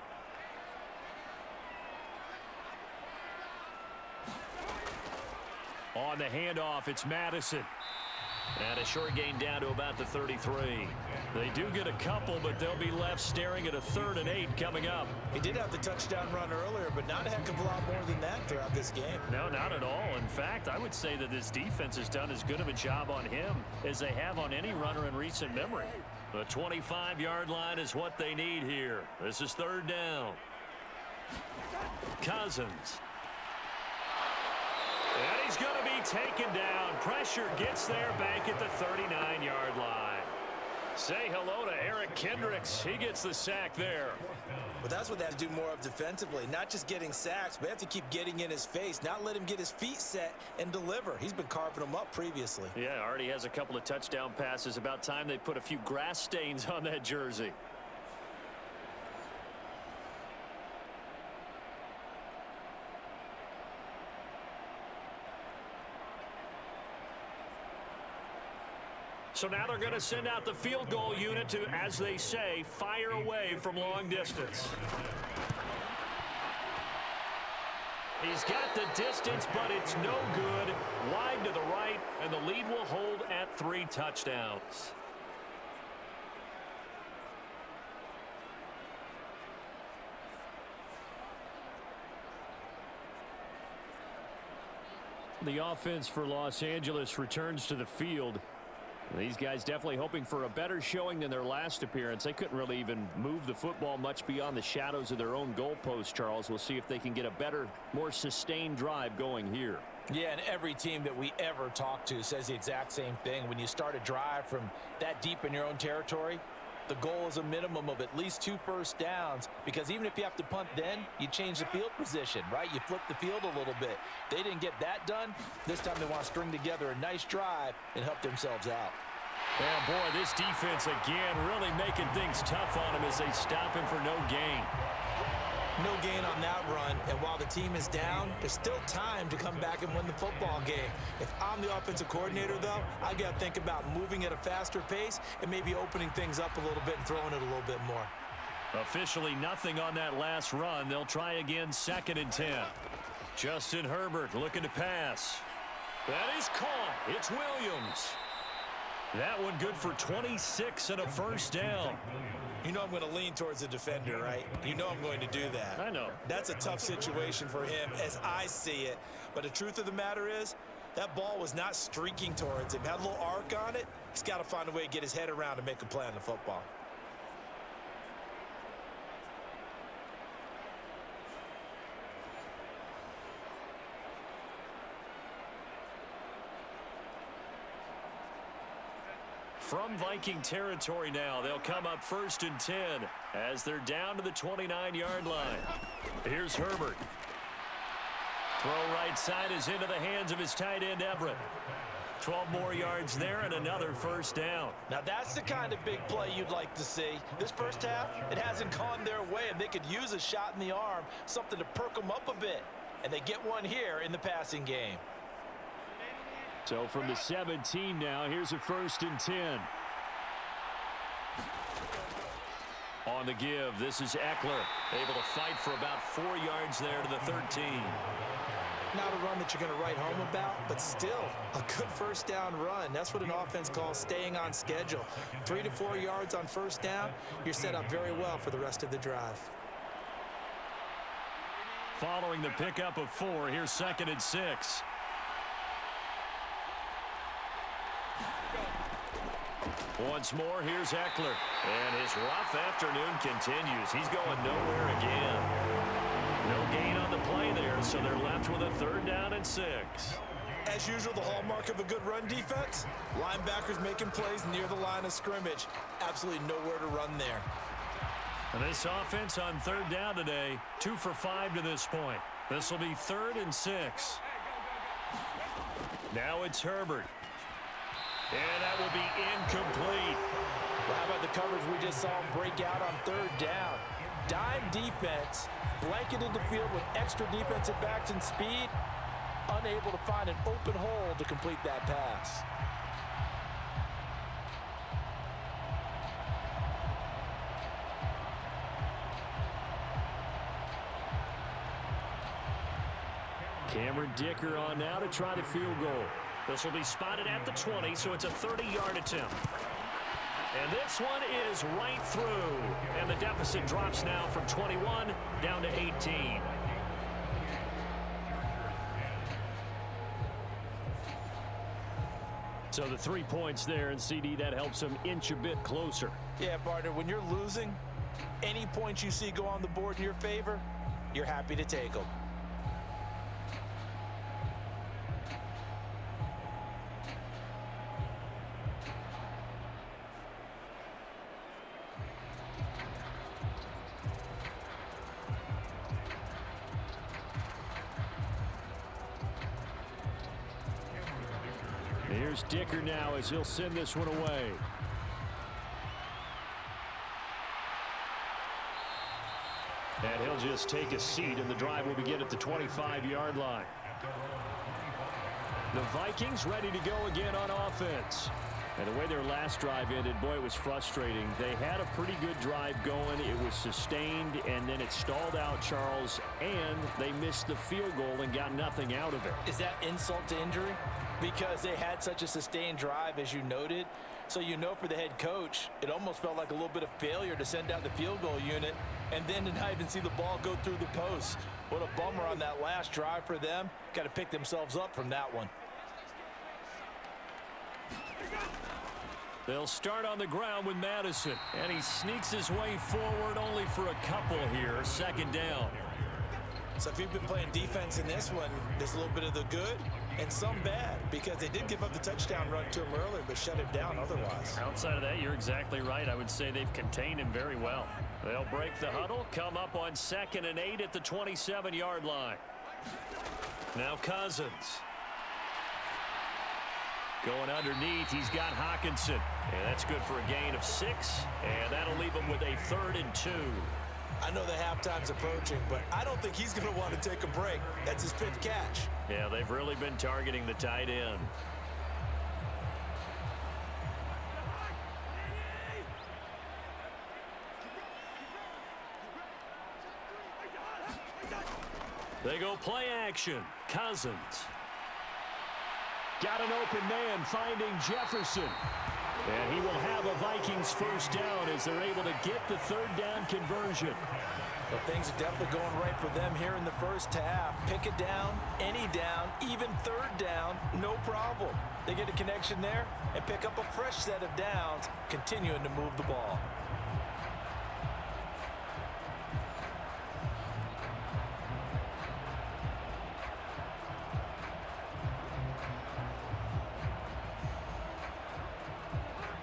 On the handoff, it's Madison. And a short gain down to about the 33. They do get a couple, but they'll be left staring at a 3rd and 8 coming up. He did have the touchdown run earlier, but not a heck of a lot more than that throughout this game. No, not at all. In fact, I would say that this defense has done as good of a job on him as they have on any runner in recent memory. The 25-yard line is what they need here. This is 3rd down. Cousins. And he's going to be taken down. Pressure gets there back at the 39-yard line. Say hello to Eric Kendricks. He gets the sack there. But that's what they have to do more of defensively. Not just getting sacks, but they have to keep getting in his face, not let him get his feet set and deliver. He's been carving them up previously. Yeah, already has a couple of touchdown passes. About time they put a few grass stains on that jersey. So now they're going to send out the field goal unit to, as they say, fire away from long distance. He's got the distance, but it's no good. Wide to the right, and the lead will hold at 3 touchdowns. The offense for Los Angeles returns to the field. These guys definitely hoping for a better showing than their last appearance. They couldn't really even move the football much beyond the shadows of their own goalpost, Charles. We'll see if they can get a better, more sustained drive going here. Yeah, and every team that we ever talk to says the exact same thing. When you start a drive from that deep in your own territory, the goal is a minimum of at least 2 first downs, because even if you have to punt then, you change the field position, right? You flip the field a little bit. They didn't get that done. This time they want to string together a nice drive and help themselves out. Yeah, boy, this defense again really making things tough on him as they stop him for no gain. No gain on that run, and while the team is down, there's still time to come back and win the football game. If I'm the offensive coordinator, though, I got to think about moving at a faster pace and maybe opening things up a little bit and throwing it a little bit more. Officially nothing on that last run. They'll try again, 2nd and 10. Justin Herbert looking to pass. That is caught. It's Williams. That one good for 26 and a first down. You know I'm going to lean towards the defender, right? You know I'm going to do that. I know. That's a tough situation for him as I see it. But the truth of the matter is, that ball was not streaking towards him. Had a little arc on it. He's got to find a way to get his head around and make a play on the football. From Viking territory now, they'll come up 1st and 10 as they're down to the 29-yard line. Here's Herbert. Throw right side is into the hands of his tight end, Everett. 12 more yards there and another first down. Now that's the kind of big play you'd like to see. This first half, it hasn't gone their way, and they could use a shot in the arm, something to perk them up a bit. And they get one here in the passing game. So from the 17 now, here's a 1st and 10. On the give, this is Eckler, able to fight for about 4 yards there to the 13. Not a run that you're going to write home about, but still a good first down run. That's what an offense calls staying on schedule. 3 to 4 yards on first down, you're set up very well for the rest of the drive. Following the pickup of 4, here's 2nd and 6. Once more, here's Eckler. And his rough afternoon continues. He's going nowhere again. No gain on the play there, so they're left with a 3rd down and 6. As usual, the hallmark of a good run defense, linebackers making plays near the line of scrimmage. Absolutely nowhere to run there. And this offense on 3rd down today, 2 for 5 to this point. This will be 3rd and 6. Now it's Herbert. And that will be incomplete. Well, how about the coverage we just saw him break out on 3rd down? Dime defense, blanketed the field with extra defensive backs and speed, unable to find an open hole to complete that pass. Cameron Dicker on now to try the field goal. This will be spotted at the 20, so it's a 30-yard attempt. And this one is right through. And the deficit drops now from 21 down to 18. So the 3 points there, and CD, that helps him inch a bit closer. Yeah, partner, when you're losing, any points you see go on the board in your favor, you're happy to take them. Here's Dicker now as he'll send this one away. And he'll just take a seat, and the drive will begin at the 25-yard line. The Vikings ready to go again on offense. And the way their last drive ended, boy, it was frustrating. They had a pretty good drive going. It was sustained, and then it stalled out, Charles, and they missed the field goal and got nothing out of it. Is that insult to injury? Because they had such a sustained drive, as you noted. So you know for the head coach, it almost felt like a little bit of failure to send out the field goal unit and then to not even see the ball go through the post. What a bummer on that last drive for them. Got to pick themselves up from that one. They'll start on the ground with Madison, and he sneaks his way forward only for a couple here. Second down. So if you've been playing defense in this one, there's a little bit of the good and some bad, because they did give up the touchdown run to him earlier, but shut him down otherwise. Outside of that, you're exactly right. I would say they've contained him very well. They'll break the huddle, come up on 2nd and 8 at the 27-yard line. Now Cousins. Going underneath, he's got Hockenson. And that's good for a gain of 6. And that'll leave him with a 3rd and 2. I know the halftime's approaching, but I don't think he's going to want to take a break. That's his 5th catch. Yeah, they've really been targeting the tight end. They go play action. Cousins. Got an open man finding Jefferson. And he will have a Vikings first down as they're able to get the 3rd down conversion. Well, things are definitely going right for them here in the first half. Pick it down, any down, even 3rd down, no problem. They get a connection there and pick up a fresh set of downs, continuing to move the ball.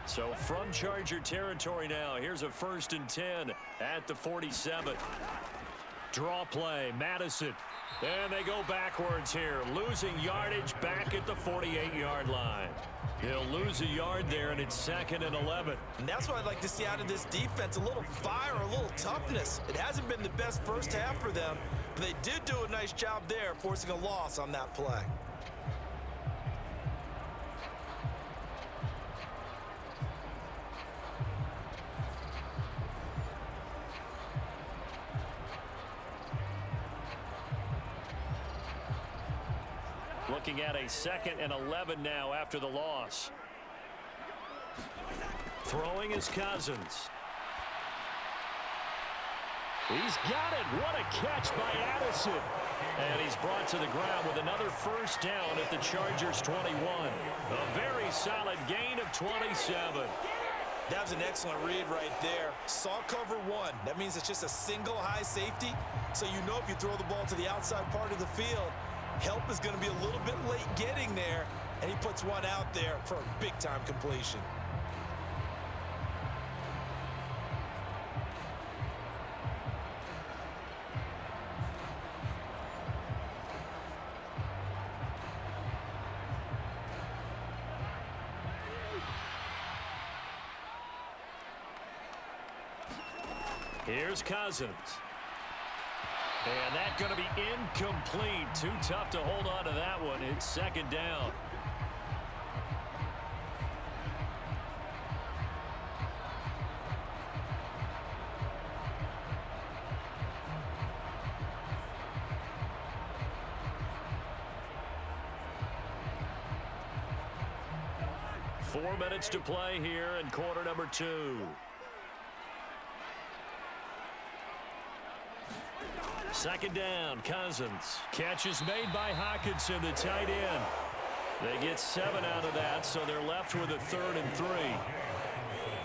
So from Charger territory now, here's a 1st and 10 at the 47. Draw play, Madison. And they go backwards here, losing yardage back at the 48-yard line. They'll lose a yard there, and it's 2nd and 11. And that's what I'd like to see out of this defense, a little fire, a little toughness. It hasn't been the best first half for them, but they did do a nice job there, forcing a loss on that play. Looking at a 2nd and 11 now after the loss. Throwing is Cousins. He's got it. What a catch by Addison. And he's brought to the ground with another first down at the Chargers 21. A very solid gain of 27. That was an excellent read right there. Saw cover 1. That means it's just a single high safety. So you know if you throw the ball to the outside part of the field, help is going to be a little bit late getting there, and he puts one out there for a big-time completion. Here's Cousins. And that's going to be incomplete. Too tough to hold on to that one. It's 2nd down. Four minutes to play here in quarter number 2. Second down, Cousins. Catch is made by Hockenson, the tight end. They get 7 out of that, so they're left with a 3rd and 3.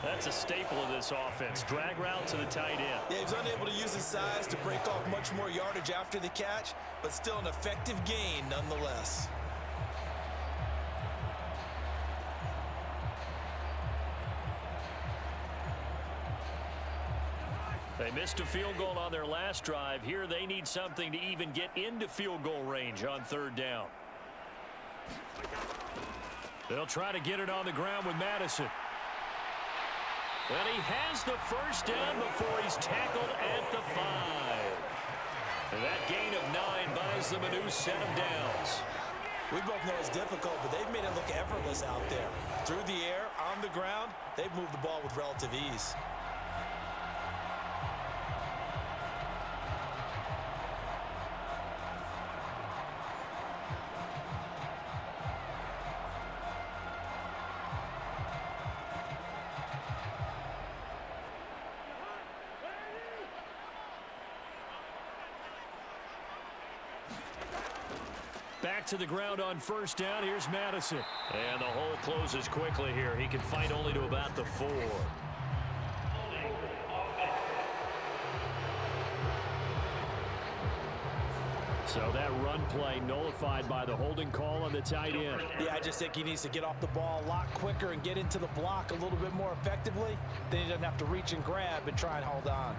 That's a staple of this offense. Drag route to the tight end. Yeah, he was unable to use his size to break off much more yardage after the catch, but still an effective gain nonetheless. They missed a field goal on their last drive. Here they need something to even get into field goal range on 3rd down. They'll try to get it on the ground with Madison. And he has the first down before he's tackled at the 5. And that gain of 9 buys them a new set of downs. We both know it's difficult, but they've made it look effortless out there. Through the air, on the ground, they've moved the ball with relative ease. Back to the ground on first down. Here's Madison. And the hole closes quickly here. He can fight only to about the 4. So that run play nullified by the holding call on the tight end. Yeah, I just think he needs to get off the ball a lot quicker and get into the block a little bit more effectively. Then he doesn't have to reach and grab and try and hold on.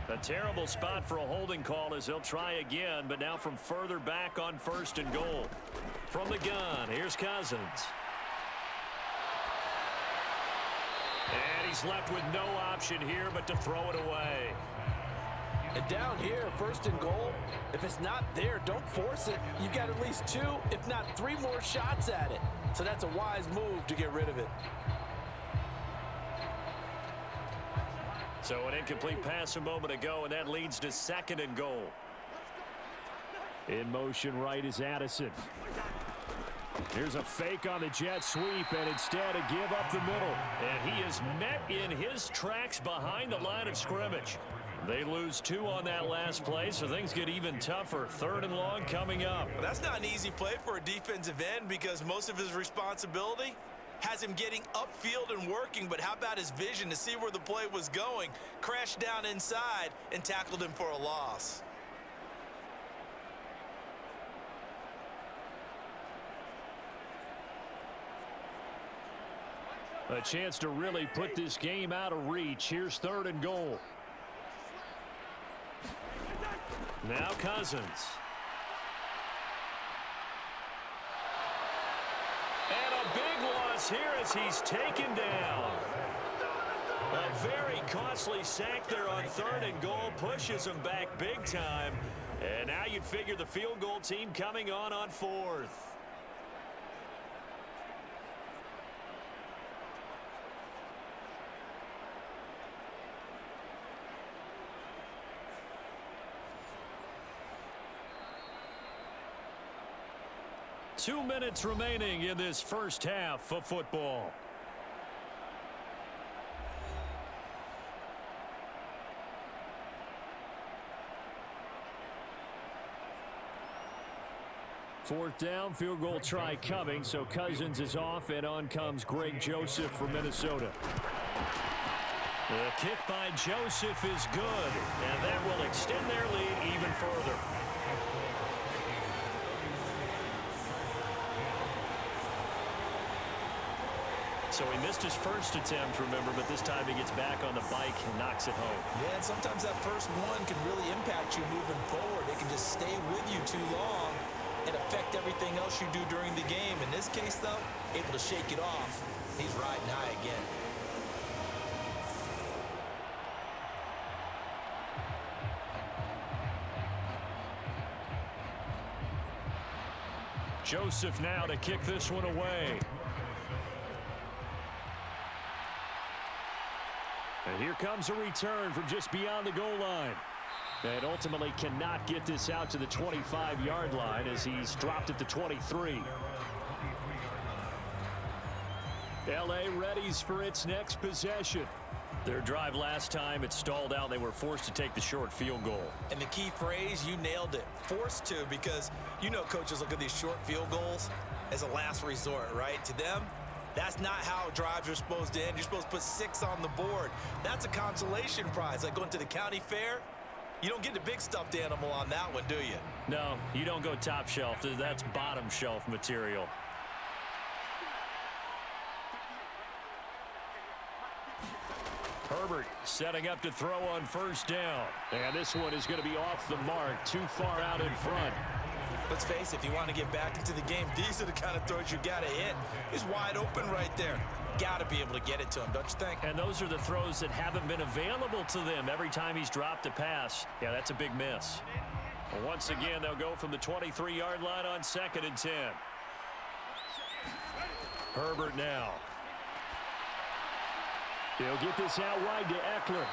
A terrible spot for a holding call as he'll try again, but now from further back on first and goal. From the gun, here's Cousins. And he's left with no option here but to throw it away. And down here, first and goal, if it's not there, don't force it. You've got at least 2, if not 3 more shots at it. So that's a wise move to get rid of it. So an incomplete pass a moment ago, and that leads to second and goal. In motion right is Addison. Here's a fake on the jet sweep, and instead a give up the middle. And he is met in his tracks behind the line of scrimmage. They lose 2 on that last play, so things get even tougher. 3rd and long coming up. Well, that's not an easy play for a defensive end because most of his responsibility has him getting upfield and working, but how about his vision to see where the play was going, crashed down inside, and tackled him for a loss. A chance to really put this game out of reach. Here's 3rd and goal. Now Cousins. And a big loss here as he's taken down. A very costly sack there on 3rd and goal pushes him back big time. And now you'd figure the field goal team coming on 4th. Two minutes remaining in this first half of football. Fourth down, field goal try coming, so Cousins is off, and on comes Greg Joseph from Minnesota. The kick by Joseph is good, and that will extend their lead even further. So he missed his first attempt, remember, but this time he gets back on the bike and knocks it home. Yeah, and sometimes that first one can really impact you moving forward. It can just stay with you too long and affect everything else you do during the game. In this case, though, able to shake it off. He's riding high again. Joseph now to kick this one away. And here comes a return from just beyond the goal line. And ultimately cannot get this out to the 25-yard line as he's dropped at the 23. L.A. readies for its next possession. Their drive last time, it stalled out. They were forced to take the short field goal. And the key phrase, you nailed it. Forced to, because you know coaches look at these short field goals as a last resort, right? To them, that's not how drives are supposed to end. You're supposed to put 6 on the board. That's a consolation prize. Like going to the county fair, you don't get the big stuffed animal on that one, do you? No, you don't go top shelf. That's bottom shelf material. Herbert setting up to throw on first down. And this one is going to be off the mark, too far out in front. Let's face it, if you want to get back into the game, these are the kind of throws you got to hit. He's wide open right there. Got to be able to get it to him, don't you think? And those are the throws that haven't been available to them every time he's dropped a pass. Yeah, that's a big miss. Once again, they'll go from the 23-yard line on 2nd and 10. Herbert now. He'll get this out wide to Eckler.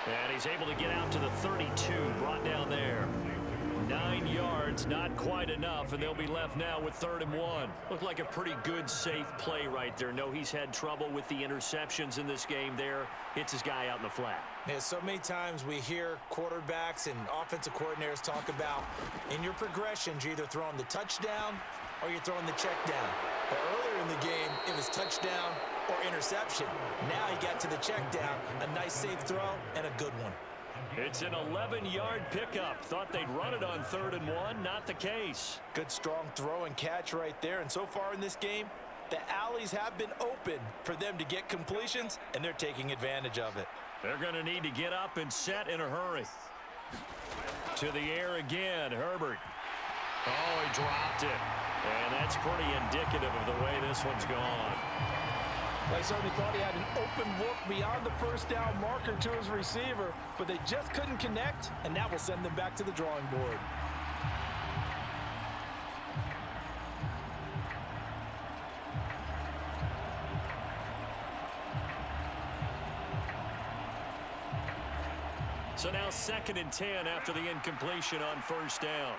And he's able to get out to the 32, brought down there. 9 yards, not quite enough, and they'll be left now with 3rd and 1. Looked like a pretty good, safe play right there. No, he's had trouble with the interceptions in this game there. Hits his guy out in the flat. Yeah, so many times we hear quarterbacks and offensive coordinators talk about in your progressions, you're either throwing the touchdown or you're throwing the check down. But earlier in the game, it was touchdown or interception. Now he got to the check down, a nice safe throw, and a good one. It's an 11-yard pickup. Thought they'd run it on 3rd and 1. Not the case. Good, strong throw and catch right there. And so far in this game, the alleys have been open for them to get completions, and they're taking advantage of it. They're going to need to get up and set in a hurry. To the air again, Herbert. Oh, he dropped it. And that's pretty indicative of the way this one's gone. They certainly thought he had an open look beyond the first down marker to his receiver, but they just couldn't connect, and that will send them back to the drawing board. So now 2nd and 10 after the incompletion on 1st down.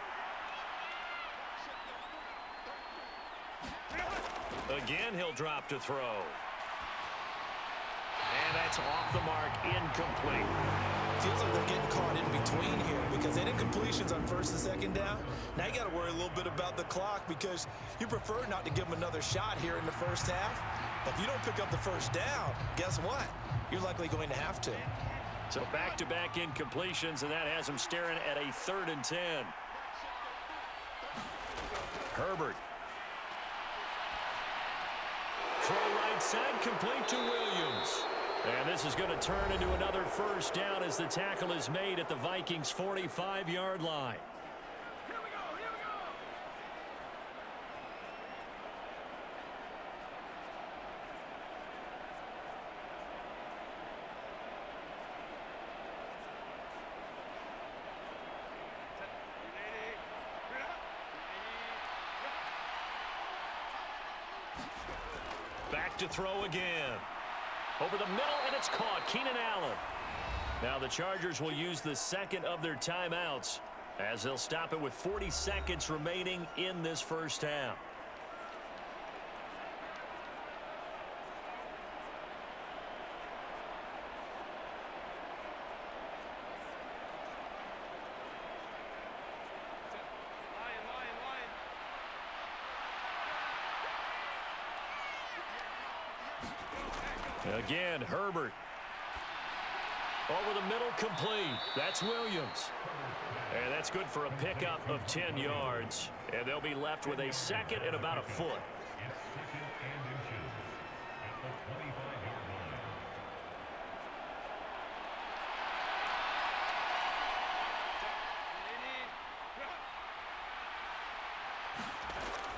Again, he'll drop to throw. And that's off the mark, incomplete. Feels like they're getting caught in between here because they did completions on 1st and 2nd down. Now you got to worry a little bit about the clock because you prefer not to give them another shot here in the first half. But if you don't pick up the 1st down, guess what? You're likely going to have to. So back-to-back incompletions, and that has him staring at a 3rd and 10. Herbert. Throw right side, complete to Williams. And this is going to turn into another 1st down as the tackle is made at the Vikings' 45-yard line. Back to throw again. Over the middle, and it's caught. Keenan Allen. Now the Chargers will use the 2nd of their timeouts as they'll stop it with 40 seconds remaining in this 1st half. Again, Herbert. Over the middle, complete. That's Williams. And that's good for a pickup of 10 yards. And they'll be left with a 2nd and about a foot.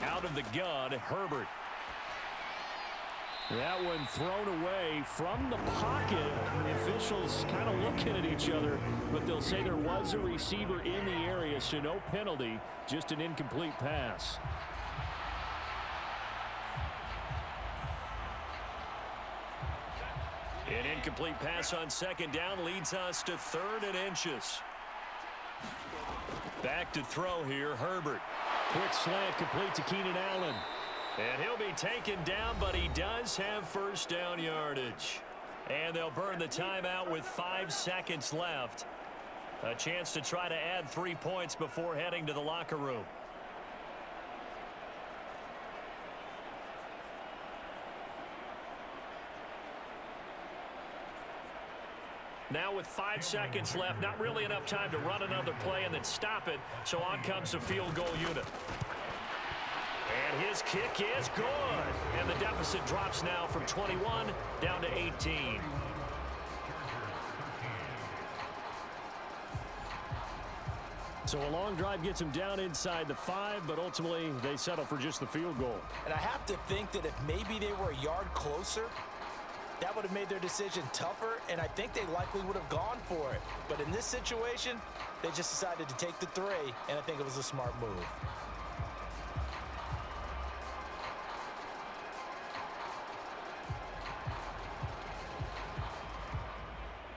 Out of the gun, Herbert. That one thrown away from the pocket. The officials kind of looking at each other, but they'll say there was a receiver in the area, so no penalty, just an incomplete pass. An incomplete pass on 2nd down leads us to 3rd and inches. Back to throw here, Herbert. Quick slant complete to Keenan Allen. And he'll be taken down, but he does have 1st down yardage. And they'll burn the timeout with 5 seconds left. A chance to try to add 3 points before heading to the locker room. Now with 5 seconds left, not really enough time to run another play and then stop it. So on comes the field goal unit. And his kick is good. And the deficit drops now from 21 down to 18. So a long drive gets him down inside the 5, but ultimately they settle for just the field goal. And I have to think that if maybe they were a yard closer, that would have made their decision tougher, and I think they likely would have gone for it. But in this situation, they just decided to take the 3, and I think it was a smart move.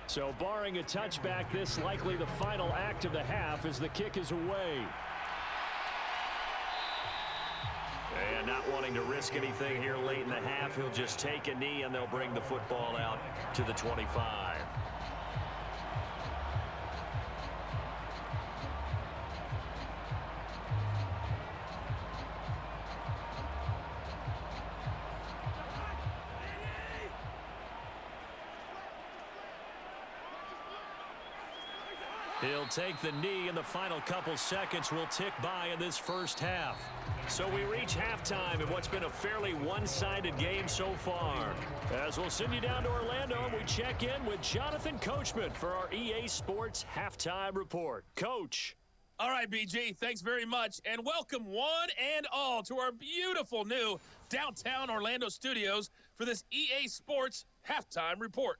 So barring a touchback, this likely the final act of the half as the kick is away. And not wanting to risk anything here late in the half, he'll just take a knee and they'll bring the football out to the 25. He'll take the knee, and the final couple seconds will tick by in this first half. So we reach halftime in what's been a fairly one-sided game so far. As we'll send you down to Orlando, and we check in with Jonathan Coachman for our EA Sports Halftime Report. Coach. All right, BG, thanks very much, and welcome one and all to our beautiful new downtown Orlando studios for this EA Sports Halftime Report.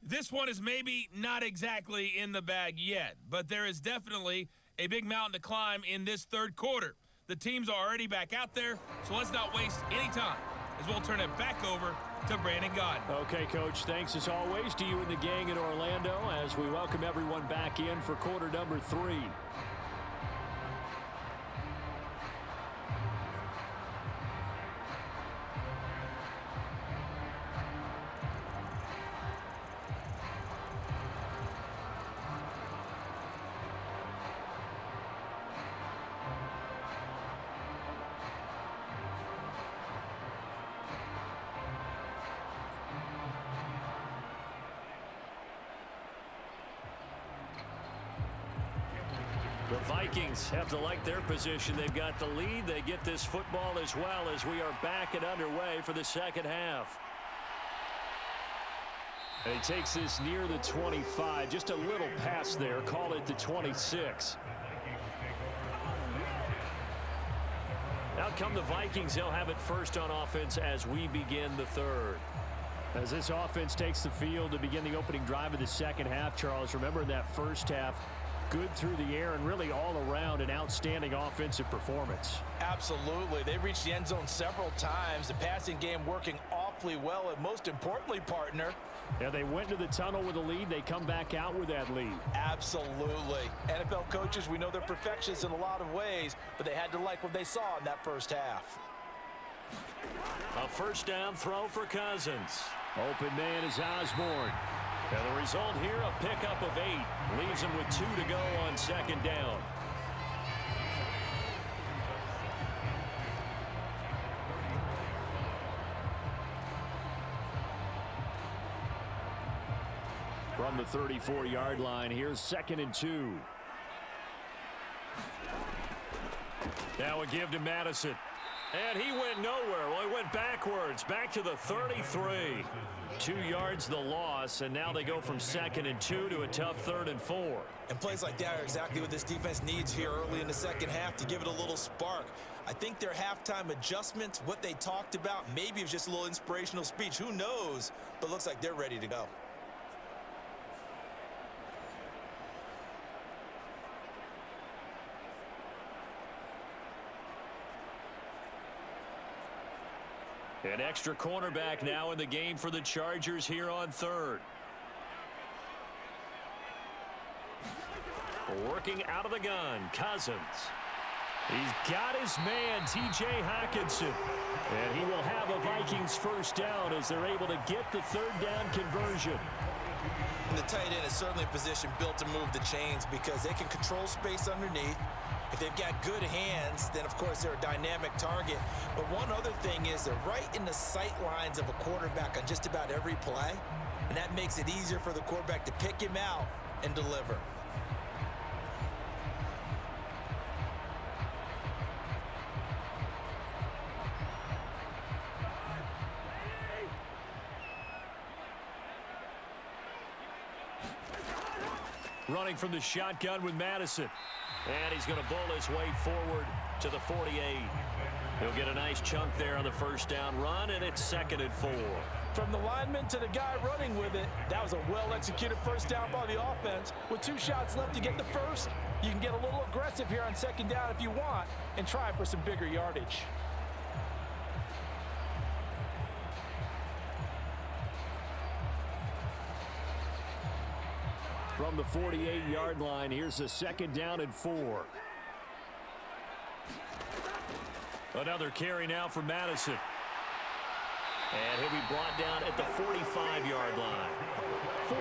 This one is maybe not exactly in the bag yet, but there is definitely a big mountain to climb in this third quarter. The teams are already back out there, so let's not waste any time as we'll turn it back over to Brandon Godden. Okay, Coach, thanks as always to you and the gang in Orlando as we welcome everyone back in for quarter number 3. The Vikings have to like their position. They've got the lead. They get this football as well as we are back and underway for the second half. And he takes this near the 25. Just a little pass there. Call it the 26. Out come the Vikings. They'll have it first on offense as we begin the third. As this offense takes the field to begin the opening drive of the second half, Charles, remember in that first half, good through the air and really all around an outstanding offensive performance. Absolutely. They reached the end zone several times. The passing game working awfully well, and most importantly, partner. Yeah, they went to the tunnel with a lead. They come back out with that lead. Absolutely. NFL coaches, we know they're perfectionists in a lot of ways, but they had to like what they saw in that first half. A first down throw for Cousins. Open man is Osborne. And the result here, a pickup of 8. Leaves him with 2 to go on second down. From the 34-yard line, here's 2nd and 2. Now a give to Madison. And he went nowhere. Well, he went backwards, back to the 33. 2 yards the loss, and now they go from 2nd and 2 to a tough 3rd and 4. And plays like that are exactly what this defense needs here early in the second half to give it a little spark. I think their halftime adjustments, what they talked about, maybe it was just a little inspirational speech. Who knows? But looks like they're ready to go. An extra cornerback now in the game for the Chargers here on 3rd. Working out of the gun, Cousins. He's got his man, T.J. Hockenson. And he will have a Vikings first down as they're able to get the 3rd down conversion. And the tight end is certainly a position built to move the chains because they can control space underneath. If they've got good hands, then of course they're a dynamic target. But one other thing is they're right in the sight lines of a quarterback on just about every play. And that makes it easier for the quarterback to pick him out and deliver. Running from the shotgun with Madison. And he's going to bowl his way forward to the 48. He'll get a nice chunk there on the first down run, and it's 2nd and 4. From the lineman to the guy running with it, that was a well-executed first down by the offense. With 2 shots left to get the first, you can get a little aggressive here on 2nd down if you want and try for some bigger yardage. From the 48-yard line, here's a 2nd down and 4. Another carry now for Madison. And he'll be brought down at the 45-yard line.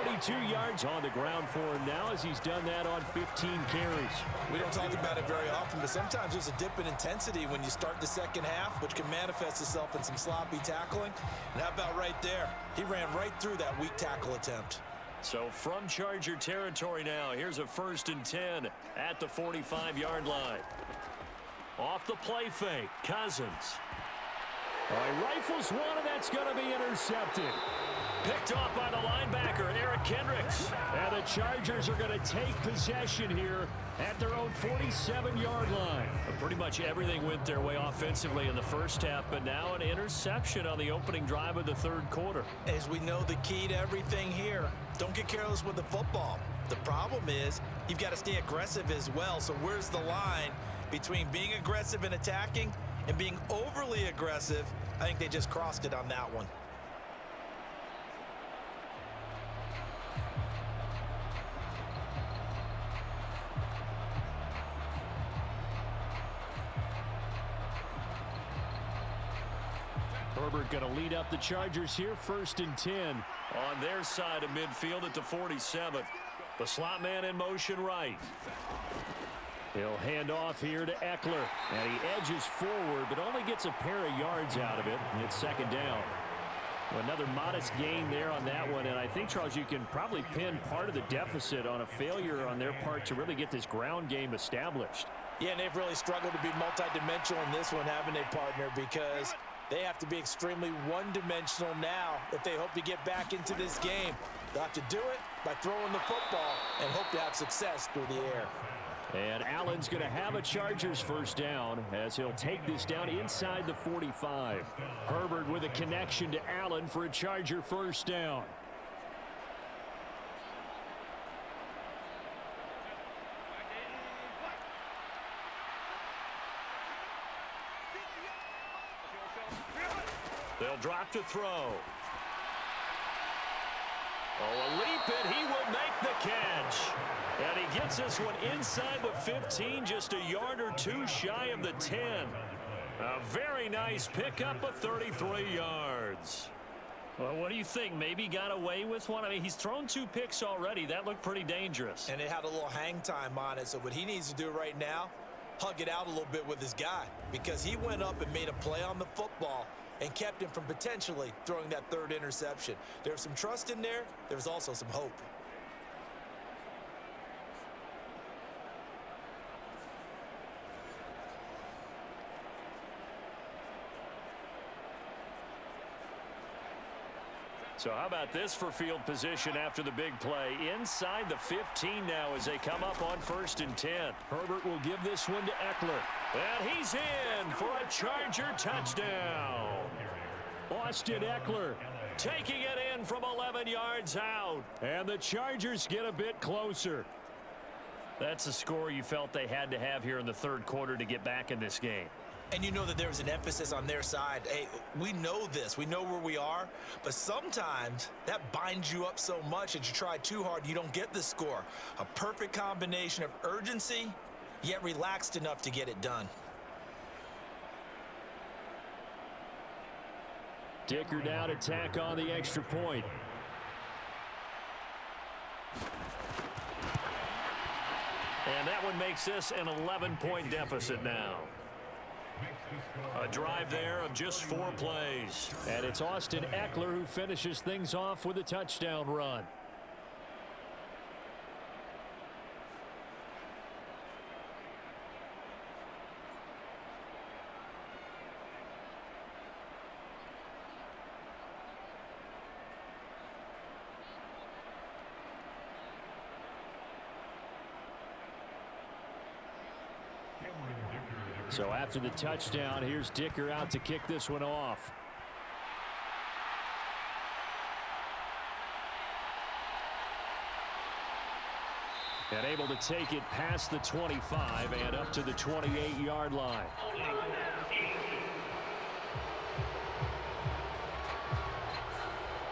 42 yards on the ground for him now as he's done that on 15 carries. We don't talk about it very often, but sometimes there's a dip in intensity when you start the second half, which can manifest itself in some sloppy tackling. And how about right there? He ran right through that weak tackle attempt. So from Charger territory now, here's a 1st and 10 at the 45-yard line. Off the play fake, Cousins. He rifles one, and that's going to be intercepted. Picked off by the linebacker, Eric Kendricks. And the Chargers are going to take possession here at their own 47-yard line. Pretty much everything went their way offensively in the first half, but now an interception on the opening drive of the 3rd quarter. As we know, the key to everything here, don't get careless with the football. The problem is you've got to stay aggressive as well. So where's the line between being aggressive and attacking and being overly aggressive? I think they just crossed it on that one. Herbert going to lead up the Chargers here, 1st and 10. On their side of midfield at the 47. The slot man in motion right. He'll hand off here to Eckler, and he edges forward, but only gets a pair of yards out of it. It's 2nd down. Well, another modest gain there on that one, and I think, Charles, you can probably pin part of the deficit on a failure on their part to really get this ground game established. Yeah, and they've really struggled to be multidimensional in this one, haven't they, partner? Because they have to be extremely one-dimensional now if they hope to get back into this game. They'll have to do it by throwing the football and hope to have success through the air. And Allen's going to have a Chargers first down as he'll take this down inside the 45. Herbert with a connection to Allen for a Charger first down. They'll drop to throw. Oh, a leap, and he will make the catch. And he gets this one inside the 15, just a yard or two shy of the 10. A very nice pickup of 33 yards. Well, what do you think? Maybe got away with one? I mean, he's thrown 2 picks already. That looked pretty dangerous. And it had a little hang time on it. So what he needs to do right now, hug it out a little bit with his guy. Because he went up and made a play on the football and kept him from potentially throwing that 3rd interception. There's some trust in there. There's also some hope. So how about this for field position after the big play? Inside the 15 now as they come up on 1st and 10. Herbert will give this one to Eckler. And he's in for a Charger touchdown. Austin Eckler taking it in from 11 yards out. And the Chargers get a bit closer. That's a score you felt they had to have here in the 3rd quarter to get back in this game. And you know that there was an emphasis on their side. Hey, we know this. We know where we are. But sometimes that binds you up so much that you try too hard, you don't get the score. A perfect combination of urgency, yet relaxed enough to get it done. Dicker down to tack on the extra point. And that one makes this an 11-point deficit now. A drive there of just 4 plays. And it's Austin Eckler who finishes things off with a touchdown run. So after the touchdown, here's Dicker out to kick this one off. And able to take it past the 25 and up to the 28-yard line.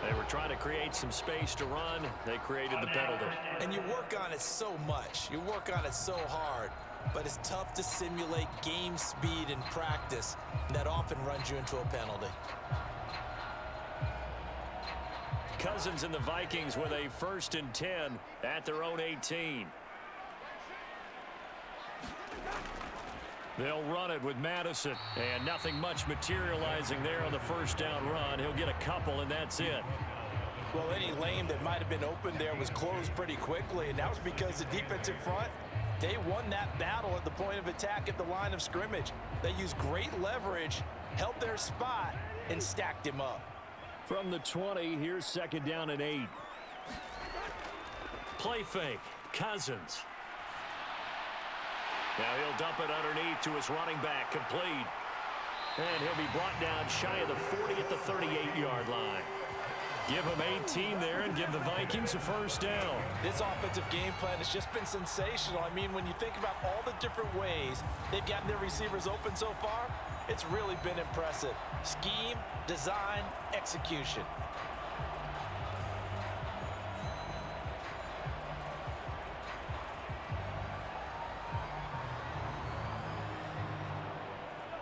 They were trying to create some space to run. They created the penalty. And you work on it so much. You work on it so hard. But it's tough to simulate game speed in practice. And that often runs you into a penalty. Cousins and the Vikings with a 1st and 10 at their own 18. They'll run it with Madison, and nothing much materializing there on the 1st down run. He'll get a couple, and that's it. Well, any lane that might have been open there was closed pretty quickly, and that was because the defensive front, they won that battle at the point of attack at the line of scrimmage. They used great leverage, held their spot, and stacked him up. From the 20, here's 2nd down and 8. Play fake. Cousins. Now he'll dump it underneath to his running back. Complete. And he'll be brought down shy of the 40 at the 38-yard line. Give him 18 there and give the Vikings a 1st down. This offensive game plan has just been sensational. I mean, when you think about all the different ways they've gotten their receivers open so far, it's really been impressive. Scheme, design, execution.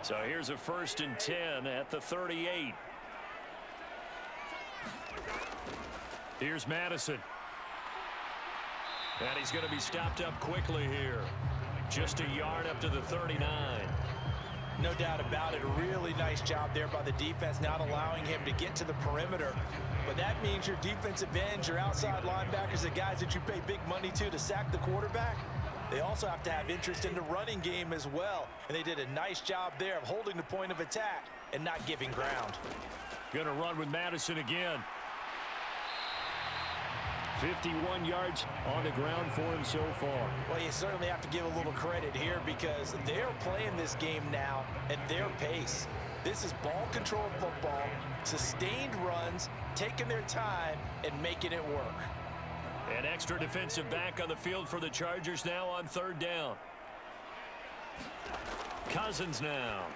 So here's a 1st and 10 at the 38. Here's Madison. And he's going to be stopped up quickly here. Just a yard up to the 39. No doubt about it. A really nice job there by the defense, not allowing him to get to the perimeter. But that means your defensive ends, your outside linebackers, the guys that you pay big money to sack the quarterback, they also have to have interest in the running game as well. And they did a nice job there of holding the point of attack and not giving ground. Going to run with Madison again. 51 yards on the ground for him so far. Well, you certainly have to give a little credit here because they're playing this game now at their pace. This is ball control football, sustained runs, taking their time and making it work. An extra defensive back on the field for the Chargers now on 3rd down. Cousins now.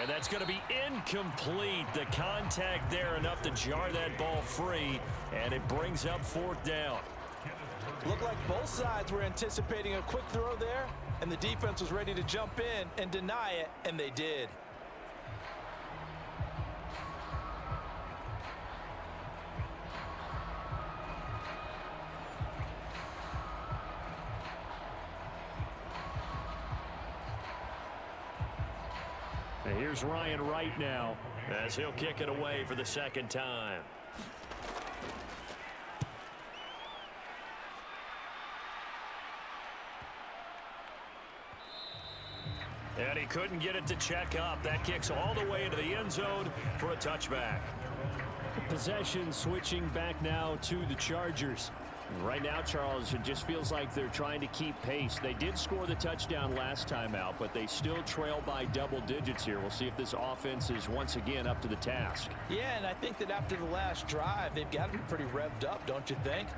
And that's going to be incomplete. The contact there enough to jar that ball free, and it brings up 4th down. Looked like both sides were anticipating a quick throw there, and the defense was ready to jump in and deny it, and they did. And here's Ryan Wright now as he'll kick it away for the 2nd time. And he couldn't get it to check up. That kicks all the way into the end zone for a touchback. Possession switching back now to the Chargers. Right now, Charles, it just feels like they're trying to keep pace. They did score the touchdown last time out, but they still trail by double digits here. We'll see if this offense is once again up to the task. Yeah, and I think that after the last drive, they've got to be pretty revved up, don't you think?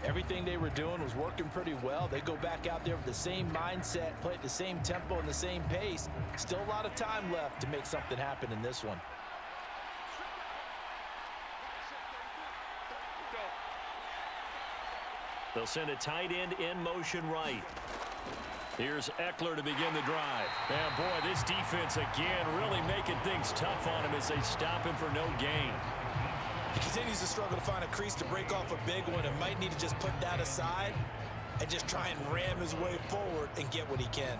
Everything they were doing was working pretty well. They go back out there with the same mindset, play at the same tempo and the same pace. Still a lot of time left to make something happen in this one. They'll send a tight end in motion right. Here's Eckler to begin the drive. And boy, this defense again really making things tough on him as they stop him for no gain. He continues to struggle to find a crease to break off a big one and might need to just put that aside and just try and ram his way forward and get what he can.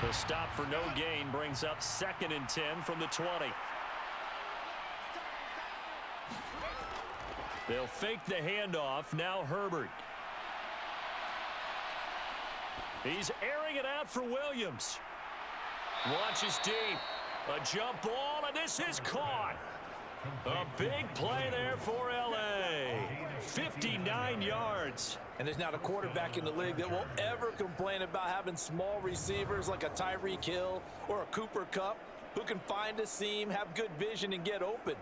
The stop for no gain brings up 2nd and 10 from the 20. They'll fake the handoff. Now Herbert. He's airing it out for Williams. Launches deep. A jump ball, and this is caught. A big play there for L.A. 59 yards. And there's not a quarterback in the league that will ever complain about having small receivers like a Tyreek Hill or a Cooper Kupp who can find a seam, have good vision, and get open.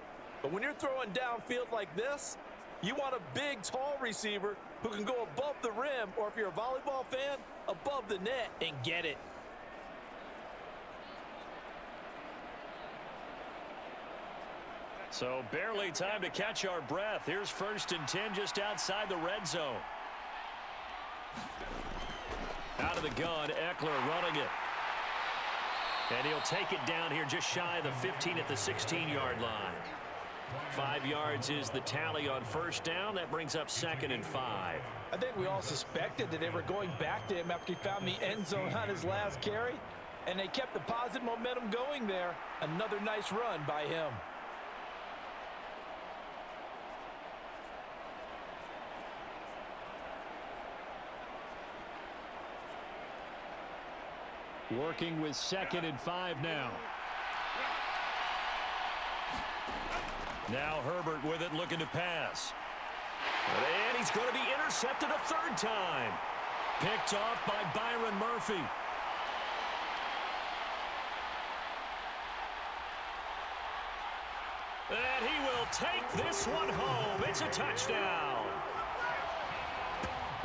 But when you're throwing downfield like this, you want a big, tall receiver who can go above the rim, or if you're a volleyball fan, above the net and get it. So barely time to catch our breath. Here's 1st and 10 just outside the red zone. Out of the gun, Eckler running it. And he'll take it down here just shy of the 15 at the 16-yard line. 5 yards is the tally on 1st down. That brings up 2nd and 5. I think we all suspected that they were going back to him after he found the end zone on his last carry. And they kept the positive momentum going there. Another nice run by him. Working with 2nd and 5 now. Now Herbert with it, looking to pass. And he's going to be intercepted a 3rd time. Picked off by Byron Murphy. And he will take this one home. It's a touchdown.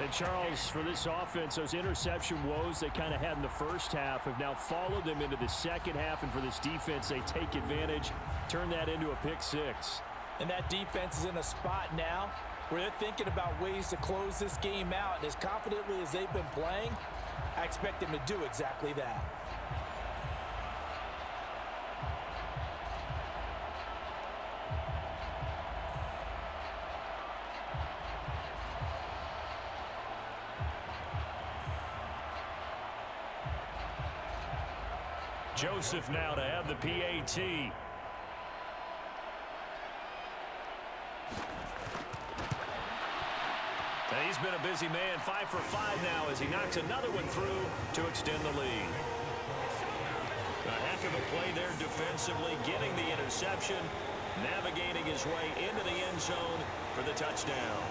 And Charles, for this offense, those interception woes they kind of had in the first half have now followed them into the second half. And for this defense, they take advantage, turn that into a pick 6. And that defense is in a spot now where they're thinking about ways to close this game out. And as confidently as they've been playing, I expect them to do exactly that. Joseph now to have the PAT. And he's been a busy man, 5 for 5 now as he knocks another one through to extend the lead. A heck of a play there defensively, getting the interception, navigating his way into the end zone for the touchdown.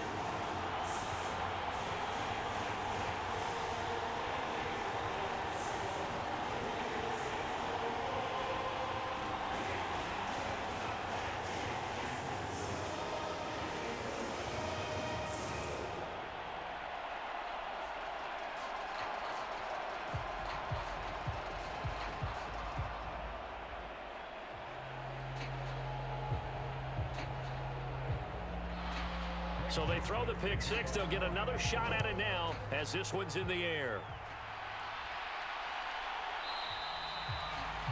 So they throw the pick 6. They'll get another shot at it now as this one's in the air.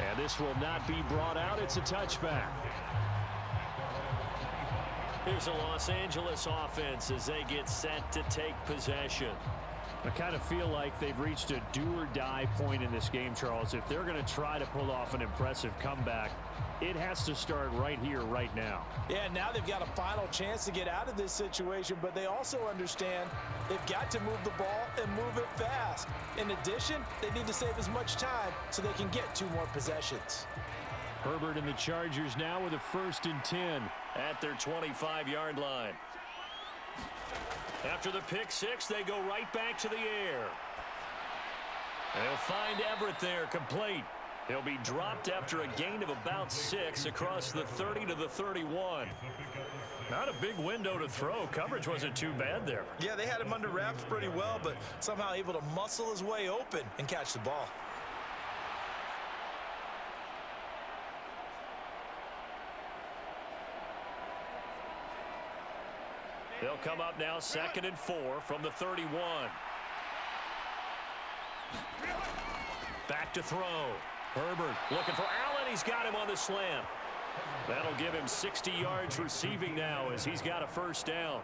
And this will not be brought out. It's a touchback. Here's the Los Angeles offense as they get set to take possession. I kind of feel like they've reached a do-or-die point in this game, Charles. If they're going to try to pull off an impressive comeback, it has to start right here, right now. Yeah, now they've got a final chance to get out of this situation, but they also understand they've got to move the ball and move it fast. In addition, they need to save as much time so they can get 2 more possessions. Herbert and the Chargers now with a 1st and 10 at their 25-yard line. After the pick 6, they go right back to the air. They'll find Everett there, complete. He'll be dropped after a gain of about 6 across the 30 to the 31. Not a big window to throw. Coverage wasn't too bad there. Yeah, they had him under wraps pretty well, but somehow able to muscle his way open and catch the ball. They'll come up now 2nd and 4 from the 31. Back to throw. Herbert looking for Allen. He's got him on the slant. That'll give him 60 yards receiving now as he's got a 1st down.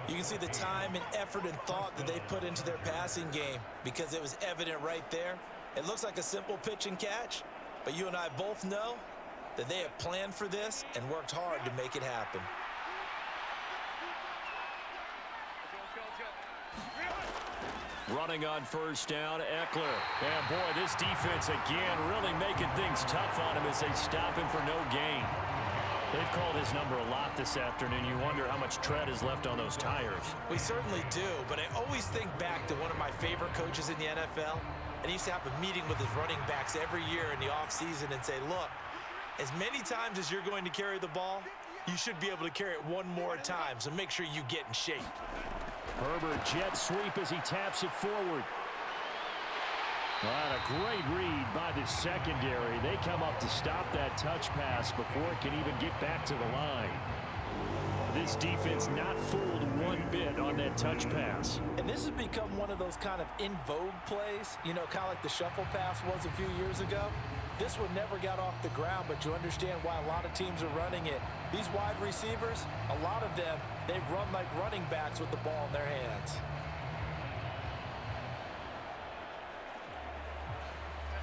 You can see the time and effort and thought that they've put into their passing game because it was evident right there. It looks like a simple pitch and catch, but you and I both know that they have planned for this and worked hard to make it happen. Running on 1st down, Eckler. And boy, this defense again really making things tough on him as they stop him for no gain. They've called his number a lot this afternoon. You wonder how much tread is left on those tires. We certainly do, but I always think back to one of my favorite coaches in the NFL, and he used to have a meeting with his running backs every year in the offseason and say, look, as many times as you're going to carry the ball, you should be able to carry it one more time, so make sure you get in shape. Herbert jet sweep as he taps it forward. A great read by the secondary. They come up to stop that touch pass before it can even get back to the line. This defense not fooled one bit on that touch pass. And this has become one of those kind of in vogue plays, you know, kind of like the shuffle pass was a few years ago. This one never got off the ground, but you understand why a lot of teams are running it. These wide receivers, a lot of them, they run like running backs with the ball in their hands.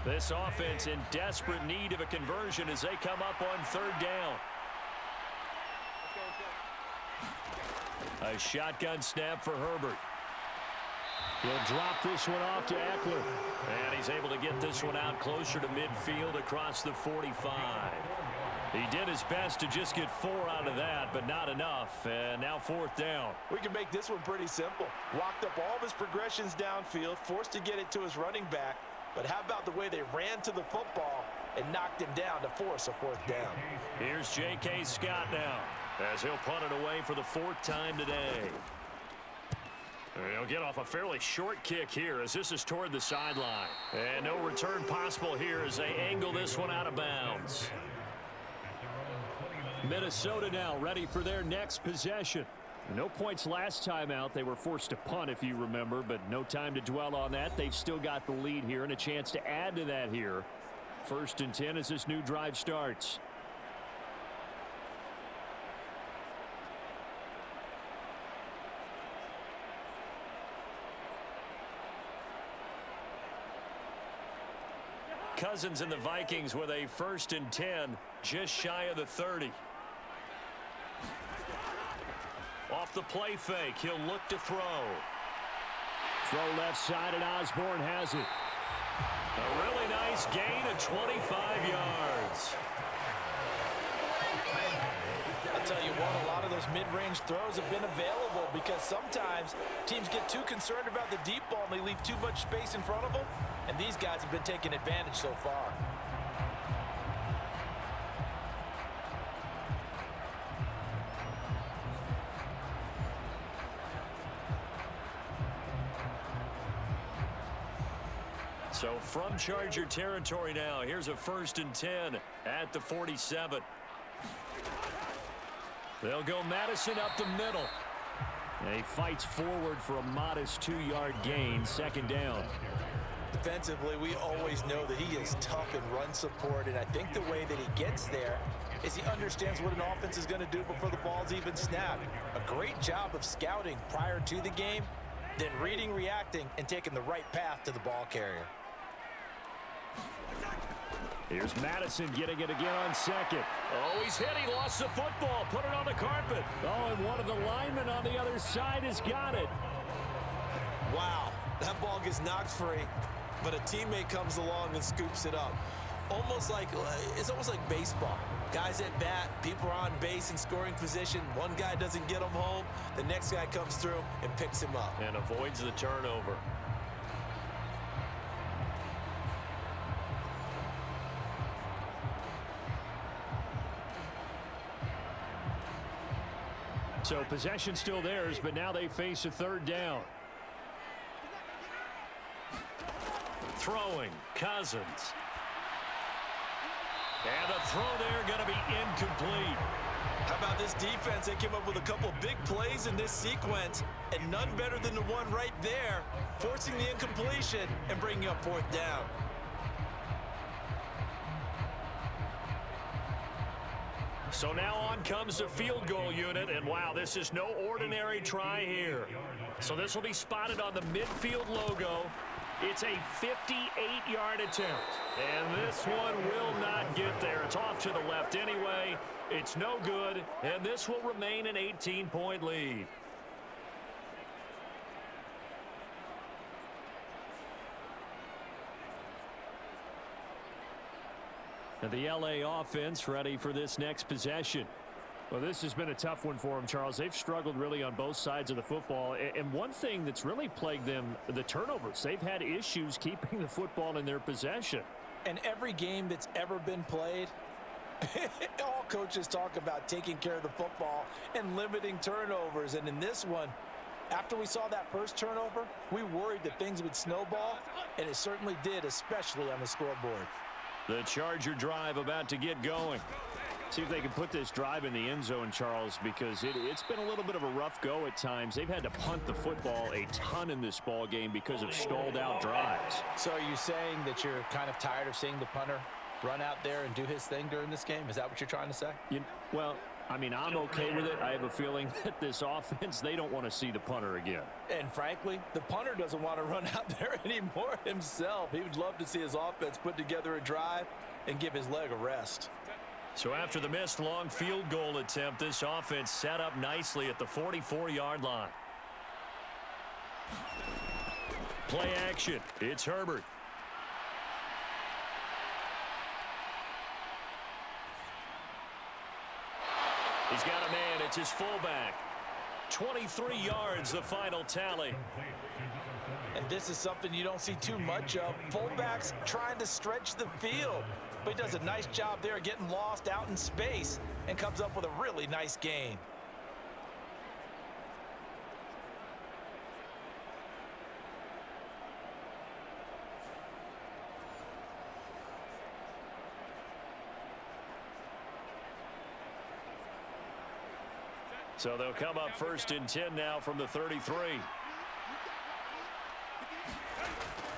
This offense in desperate need of a conversion as they come up on third down. A shotgun snap for Herbert. He'll drop this one off to Eckler. And he's able to get this one out closer to midfield across the 45. He did his best to just get 4 out of that, but not enough. And now fourth down. We can make this one pretty simple. Walked up all of his progressions downfield, forced to get it to his running back. But how about the way they ran to the football and knocked him down to force a fourth down? Here's J.K. Scott now as he'll punt it away for the 4th time today. He'll get off a fairly short kick here as this is toward the sideline. And no return possible here as they angle this one out of bounds. Minnesota now ready for their next possession. No points last time out. They were forced to punt, if you remember, but no time to dwell on that. They've still got the lead here and a chance to add to that here. 1st and 10 as this new drive starts. Cousins and the Vikings with a 1st and 10, just shy of the 30. Off the play fake, he'll look to throw. Throw left side, and Osborne has it. A really nice gain of 25 yards. I'll tell you what, a lot of those mid-range throws have been available because sometimes teams get too concerned about the deep ball and they leave too much space in front of them, and these guys have been taking advantage so far. So from Charger territory now, here's a 1st and 10 at the 47. They'll go Madison up the middle. And he fights forward for a modest 2-yard gain, 2nd down. Defensively, we always know that he is tough in run support, and I think the way that he gets there is he understands what an offense is going to do before the ball's even snapped. A great job of scouting prior to the game, then reading, reacting, and taking the right path to the ball carrier. Here's Madison getting it again on 2nd. Oh, he's hit. He lost the football. Put it on the carpet. Oh, and one of the linemen on the other side has got it. Wow, that ball gets knocked free, but a teammate comes along and scoops it up. It's almost like baseball. Guys at bat, people are on base in scoring position. One guy doesn't get him home. The next guy comes through and picks him up. And avoids the turnover. So possession still theirs, but now they face a 3rd down. Throwing, Cousins. And the throw there going to be incomplete. How about this defense? They came up with a couple big plays in this sequence, and none better than the one right there, forcing the incompletion and bringing up 4th down. So now on comes the field goal unit, and wow, this is no ordinary try here. So this will be spotted on the midfield logo. It's a 58-yard attempt, and this one will not get there. It's off to the left anyway. It's no good, and this will remain an 18-point lead. And the LA offense ready for this next possession. Well, this has been a tough one for them, Charles. They've struggled really on both sides of the football. And one thing that's really plagued them, the turnovers. They've had issues keeping the football in their possession. And every game that's ever been played, all coaches talk about taking care of the football and limiting turnovers. And in this one, after we saw that first turnover, we worried that things would snowball, and it certainly did, especially on the scoreboard. The Charger drive about to get going. See if they can put this drive in the end zone, Charles, because it's been a little bit of a rough go at times. They've had to punt the football a ton in this ball game because of stalled out drives. So are you saying that you're kind of tired of seeing the punter run out there and do his thing during this game? Is that what you're trying to say? Well, I mean, I'm okay with it. I have a feeling that this offense, they don't want to see the punter again. And frankly, the punter doesn't want to run out there anymore himself. He would love to see his offense put together a drive and give his leg a rest. So after the missed long field goal attempt, this offense set up nicely at the 44-yard line. Play action. It's Herbert. He's got a man. It's his fullback. 23 yards, the final tally. And this is something you don't see too much of. Fullbacks trying to stretch the field. But he does a nice job there getting lost out in space and comes up with a really nice gain. So they'll come up 1st and 10 now from the 33.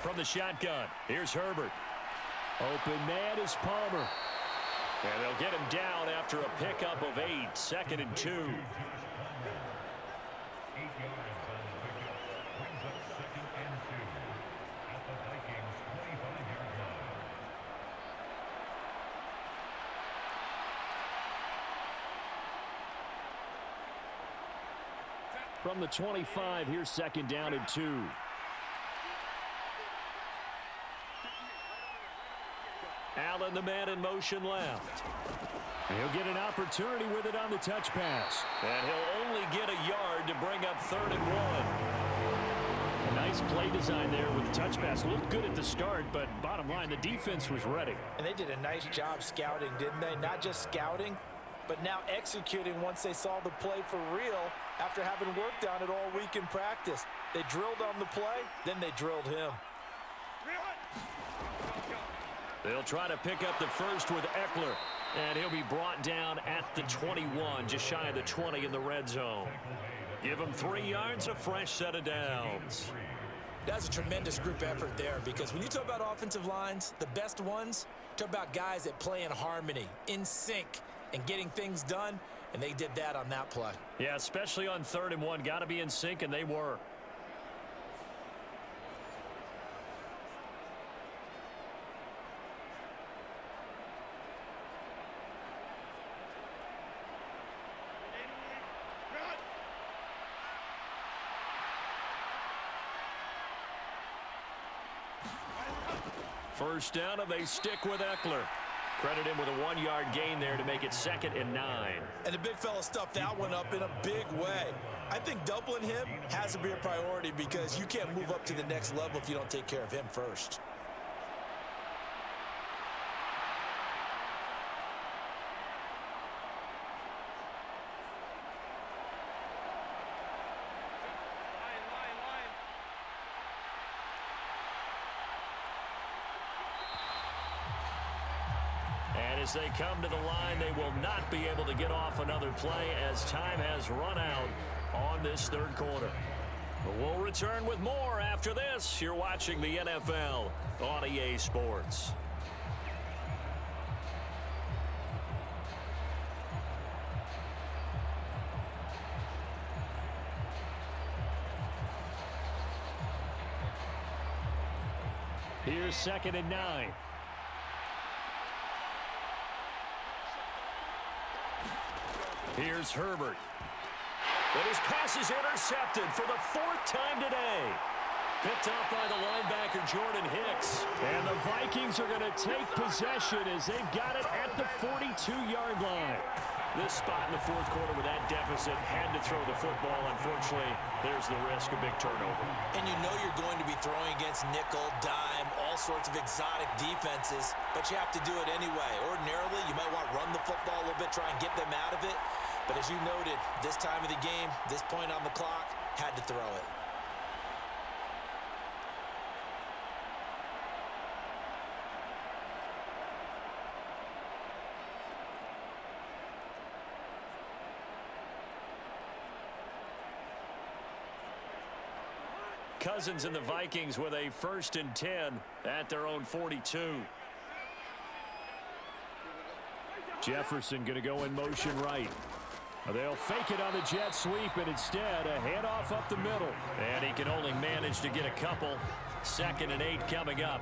From the shotgun, here's Herbert. Open man is Palmer. And they'll get him down after a pickup of 8, 2nd and 2. From the 25, here's 2nd down and 2. Allen, the man in motion left. And he'll get an opportunity with it on the touch pass. And he'll only get a yard to bring up 3rd and 1. A nice play design there with the touch pass. Looked good at the start, but bottom line, the defense was ready. And they did a nice job scouting, didn't they? Not just scouting, but now executing once they saw the play for real after having worked on it all week in practice. They drilled on the play, then they drilled him. They'll try to pick up the first with Eckler, and he'll be brought down at the 21, just shy of the 20 in the red zone. Give him 3 yards, a fresh set of downs. That's a tremendous group effort there, because when you talk about offensive lines, the best ones, talk about guys that play in harmony, in sync, and getting things done, and they did that on that play. Yeah, especially on 3rd and 1. Got to be in sync, and they were. First down, and they stick with Eckler. Credit him with a 1-yard gain there to make it 2nd and 9. And the big fella stuffed that one up in a big way. I think doubling him has to be a priority, because you can't move up to the next level if you don't take care of him first. As they come to the line, they will not be able to get off another play as time has run out on this 3rd quarter. But we'll return with more after this. You're watching the NFL on EA Sports. Here's 2nd and 9. Here's Herbert. But his pass is intercepted for the 4th time today. Picked off by the linebacker, Jordan Hicks. And the Vikings are going to take possession as they've got it at the 42-yard line. This spot in the fourth quarter with that deficit, had to throw the football. Unfortunately, there's the risk of big turnover. And you know you're going to be throwing against nickel, dime, all sorts of exotic defenses, but you have to do it anyway. Ordinarily, you might want to run the football a little bit, try and get them out of it. But as you noted, this time of the game, this point on the clock, had to throw it. Cousins and the Vikings with a 1st and 10 at their own 42. Jefferson going to go in motion right. They'll fake it on the jet sweep, and instead a handoff up the middle. And he can only manage to get a couple. 2nd and 8 coming up.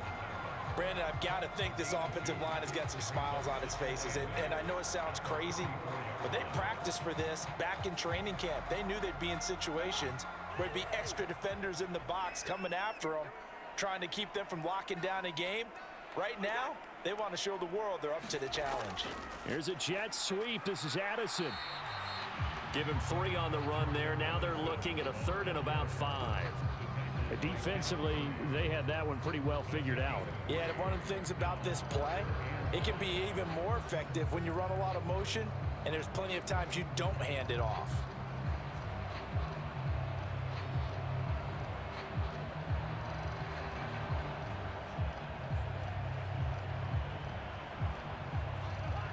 Brandon, I've got to think this offensive line has got some smiles on its faces. And I know it sounds crazy, but they practiced for this back in training camp. They knew they'd be in situations where there'd be extra defenders in the box coming after them, trying to keep them from locking down a game. Right now, they want to show the world they're up to the challenge. Here's a jet sweep. This is Addison. Give him 3 on the run there. Now they're looking at a 3rd and about 5. Defensively, they had that one pretty well figured out. Yeah, and one of the things about this play, it can be even more effective when you run a lot of motion, and there's plenty of times you don't hand it off.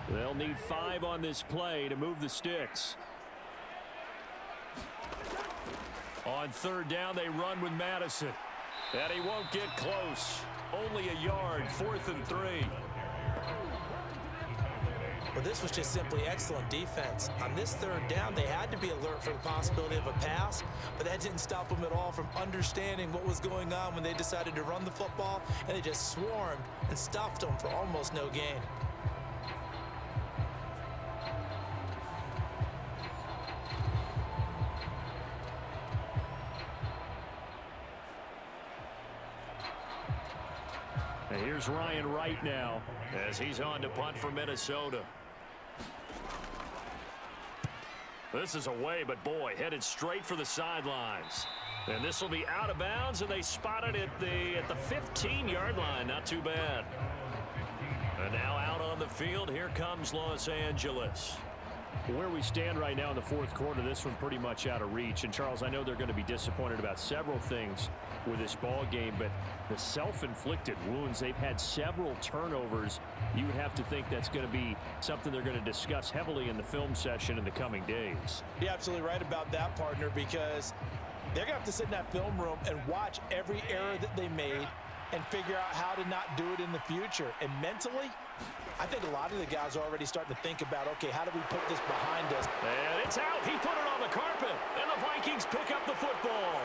They'll need 5 on this play to move the sticks. On 3rd down, they run with Madison. And he won't get close. Only a yard, 4th and 3. Well, this was just simply excellent defense. On this 3rd down, they had to be alert for the possibility of a pass, but that didn't stop them at all from understanding what was going on when they decided to run the football, and they just swarmed and stuffed them for almost no gain. And here's Ryan Wright now as he's on to punt for Minnesota. This is away, but boy, headed straight for the sidelines. And this will be out of bounds, and they spot it at the 15-yard line. Not too bad. And now out on the field, here comes Los Angeles. Where we stand right now in the fourth quarter, this one pretty much out of reach. And, Charles, I know they're going to be disappointed about several things with this ball game, but the self-inflicted wounds, they've had several turnovers. You would have to think that's going to be something they're going to discuss heavily in the film session in the coming days. You're absolutely right about that, partner, because they're going to have to sit in that film room and watch every error that they made and figure out how to not do it in the future. And mentally, I think a lot of the guys are already starting to think about, okay, how do we put this behind us? And it's out. He put it on the carpet. And the Vikings pick up the football.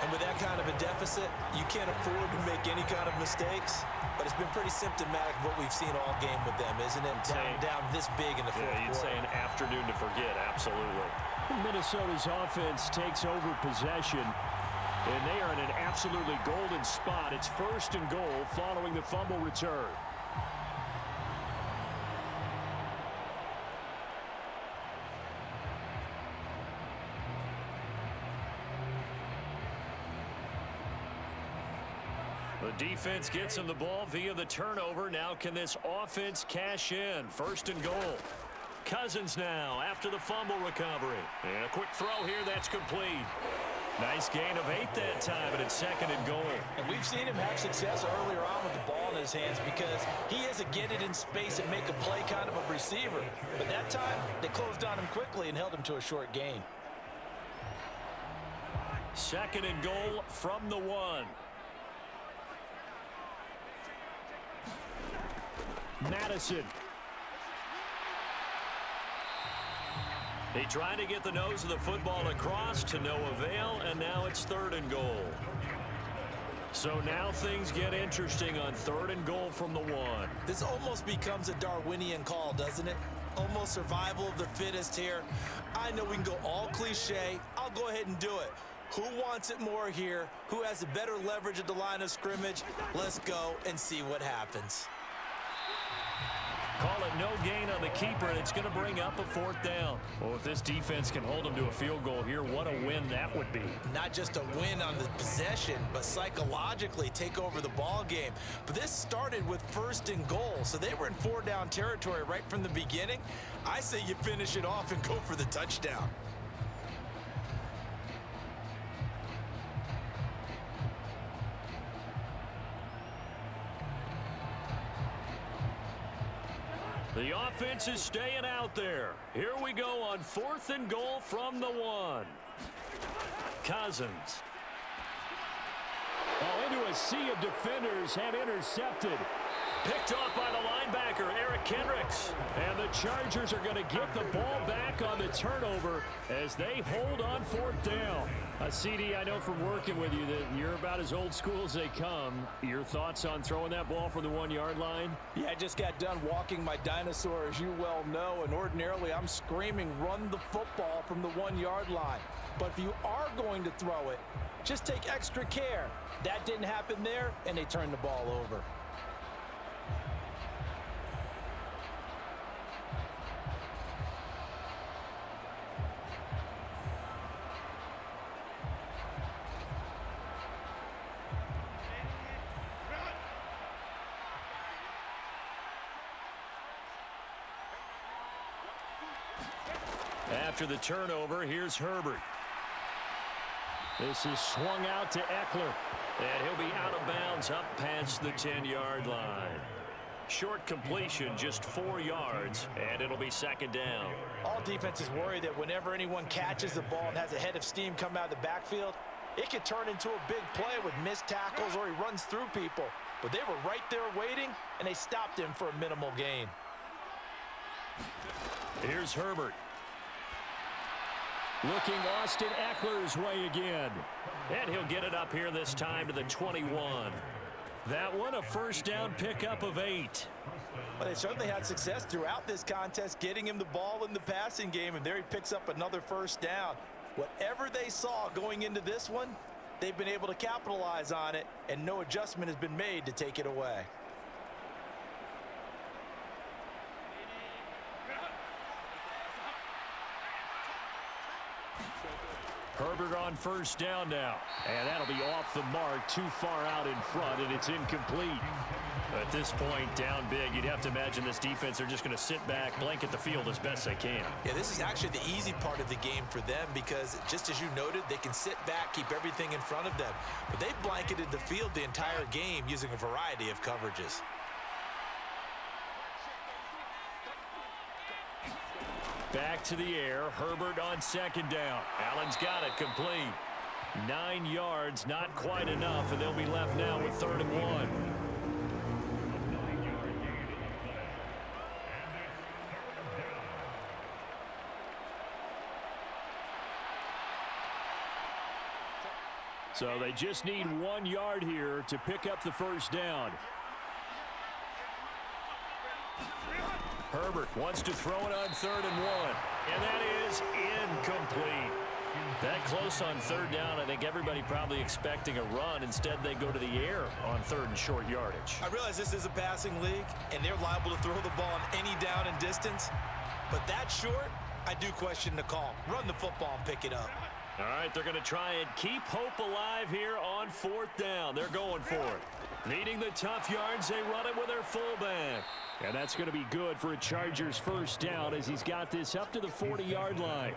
And with that kind of a deficit, you can't afford to make any kind of mistakes. But it's been pretty symptomatic of what we've seen all game with them, isn't it? Down this big in the fourth quarter. You'd say an afternoon to forget, absolutely. Minnesota's offense takes over possession. And they are in an absolutely golden spot. It's 1st and goal following the fumble return. The defense gets him the ball via the turnover. Now can this offense cash in? 1st and goal. Cousins now after the fumble recovery. And a quick throw here that's complete. Nice gain of 8 that time, and it's 2nd and goal. And we've seen him have success earlier on with the ball in his hands because he is a get it in space and make a play kind of a receiver. But that time, they closed on him quickly and held him to a short gain. 2nd and goal from the 1. Madison. He tried to get the nose of the football across to no avail, and now it's 3rd and goal. So now things get interesting on 3rd and goal from the 1. This almost becomes a Darwinian call, doesn't it? almost survival of the fittest here. I know we can go all cliche. I'll go ahead and do it. Who wants it more here? Who has the better leverage at the line of scrimmage? Let's go and see what happens. Call it no gain on the keeper, and it's going to bring up a 4th down. Well, if this defense can hold them to a field goal here, what a win that would be. Not just a win on the possession, but psychologically take over the ball game. But this started with 1st and goal, so they were in 4-down territory right from the beginning. I say you finish it off and go for the touchdown. The offense is staying out there. Here we go on 4th and goal from the 1. Cousins. Into a sea of defenders and intercepted. Picked off by the linebacker, Eric Kendricks. And the Chargers are going to get the ball back on the turnover as they hold on 4th down. CD, I know from working with you that you're about as old school as they come. Your thoughts on throwing that ball from the 1-yard line? Yeah, I just got done walking my dinosaur, as you well know, and ordinarily I'm screaming, run the football from the 1-yard line. But if you are going to throw it, just take extra care. That didn't happen there, and they turned the ball over. After the turnover, here's Herbert. This is swung out to Eckler. And he'll be out of bounds up past the 10-yard line. Short completion, just 4 yards, and it'll be 2nd down. All defenses worry that whenever anyone catches the ball and has a head of steam come out of the backfield, it could turn into a big play with missed tackles or he runs through people. But they were right there waiting, and they stopped him for a minimal gain. Here's Herbert. Looking Austin Eckler's way again. And he'll get it up here this time to the 21. That one a 1st down pickup of 8. Well, they certainly had success throughout this contest, getting him the ball in the passing game, and there he picks up another 1st down. Whatever they saw going into this one, they've been able to capitalize on it, and no adjustment has been made to take it away. Herbert on 1st down now. And that'll be off the mark, too far out in front, and it's incomplete. At this point, down big, you'd have to imagine this defense are just going to sit back, blanket the field as best they can. Yeah, this is actually the easy part of the game for them because, just as you noted, they can sit back, keep everything in front of them. But they've blanketed the field the entire game using a variety of coverages. Back to the air. Herbert on 2nd down. Allen's got it complete. 9 yards, not quite enough, and they'll be left now with 3rd and 1. So they just need 1 yard here to pick up the 1st down. Herbert wants to throw it on 3rd and 1. And that is incomplete. That close on 3rd down, I think everybody probably expecting a run. Instead, they go to the air on 3rd and short yardage. I realize this is a passing league, and they're liable to throw the ball on any down and distance. But that short, I do question the call. Run the football and pick it up. All right, they're going to try and keep hope alive here on 4th down. They're going for it. Needing the tough yards, they run it with their fullback. And that's going to be good for a Chargers 1st down as he's got this up to the 40-yard line.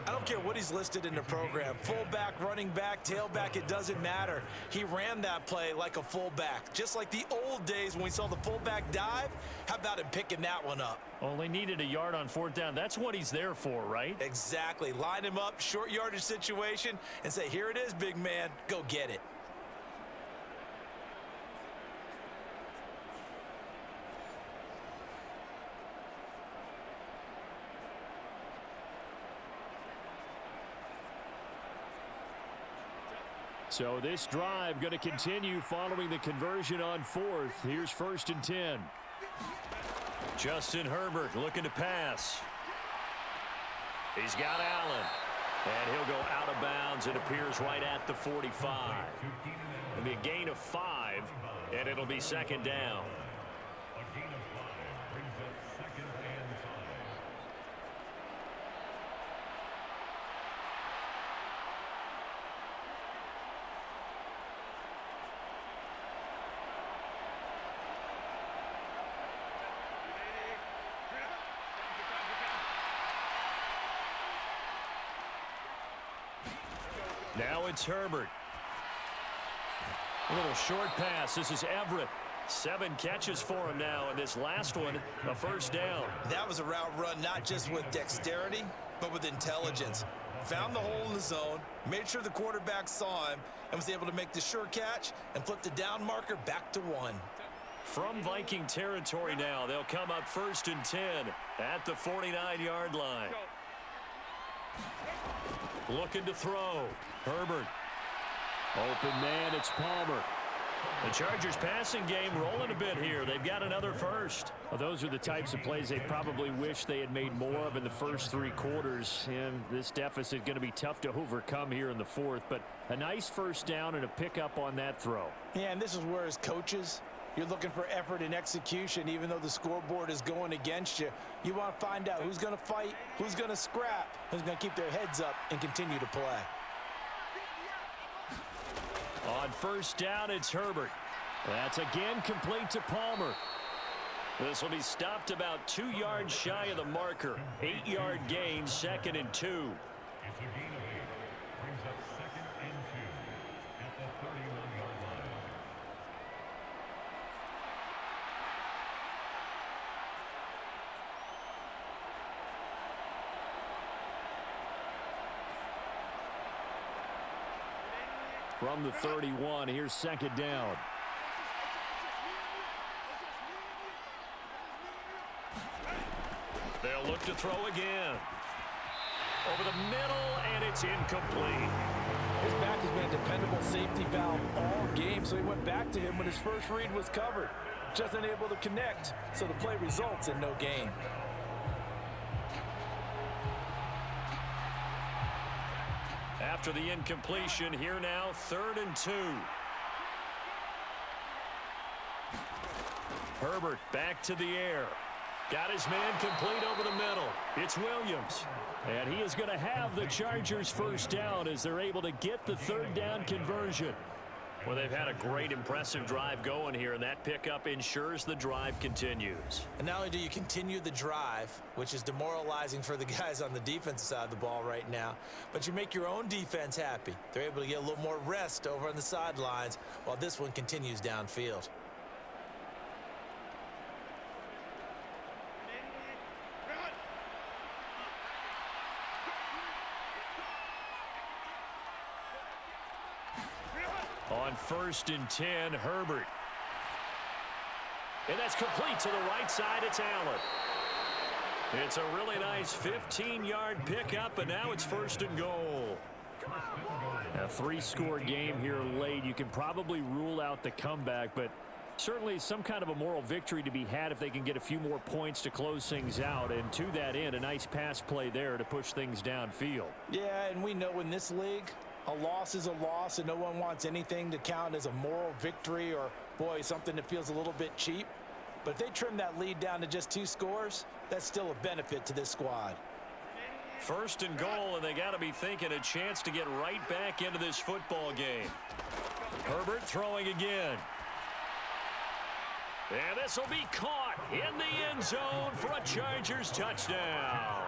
I don't care what he's listed in the program. Fullback, running back, tailback, it doesn't matter. He ran that play like a fullback. Just like the old days when we saw the fullback dive. How about him picking that one up? Only needed a yard on 4th down. That's what he's there for, right? Exactly. Line him up, short yardage situation, and say, here it is, big man. Go get it. So this drive going to continue following the conversion on 4th. Here's 1st and 10. Justin Herbert looking to pass. He's got Allen. And he'll go out of bounds. It appears right at the 45. It'll be a gain of 5, and it'll be second down. Now it's Herbert. A little short pass. This is Everett. 7 catches for him now, and this last one, a first down. That was a route run not just with dexterity, but with intelligence. Found the hole in the zone, made sure the quarterback saw him, and was able to make the sure catch and flip the down marker back to 1. From Viking territory now, they'll come up 1st and 10 at the 49-yard line. Looking to throw. Herbert. Open man, it's Palmer. The Chargers passing game rolling a bit here. They've got another first. Well, those are the types of plays they probably wish they had made more of in the first 3 quarters. And this deficit going to be tough to overcome here in the 4th. But a nice first down and a pickup on that throw. Yeah, and this is where as coaches, you're looking for effort and execution. Even though the scoreboard is going against you, you want to find out who's going to fight, who's going to scrap, who's going to keep their heads up and continue to play. On first down, it's Herbert. That's again complete to Palmer. This will be stopped about 2 yards shy of the marker. 8-yard gain, 2nd and 2. From the 31, here's 2nd down. They'll look to throw again. Over the middle, and it's incomplete. His back has been a dependable safety valve all game, so he went back to him when his first read was covered. Just unable to connect, so the play results in no gain. After the incompletion, here now, 3rd and 2. Herbert back to the air. Got his man complete over the middle. It's Williams. And he is going to have the Chargers first down as they're able to get the 3rd down conversion. Well, they've had a great, impressive drive going here, and that pickup ensures the drive continues. And not only do you continue the drive, which is demoralizing for the guys on the defensive side of the ball right now, but you make your own defense happy. They're able to get a little more rest over on the sidelines while this one continues downfield. On 1st and 10, Herbert. And that's complete to the right side. It's Allen. It's a really nice 15-yard pickup, and now it's 1st and goal. A 3-score game here late. You can probably rule out the comeback, but certainly some kind of a moral victory to be had if they can get a few more points to close things out. And to that end, a nice pass play there to push things downfield. Yeah, and we know in this league, a loss is a loss, and no one wants anything to count as a moral victory or, boy, something that feels a little bit cheap. But if they trim that lead down to just 2 scores, that's still a benefit to this squad. 1st and goal, and they got to be thinking a chance to get right back into this football game. Herbert throwing again. And this will be caught in the end zone for a Chargers touchdown.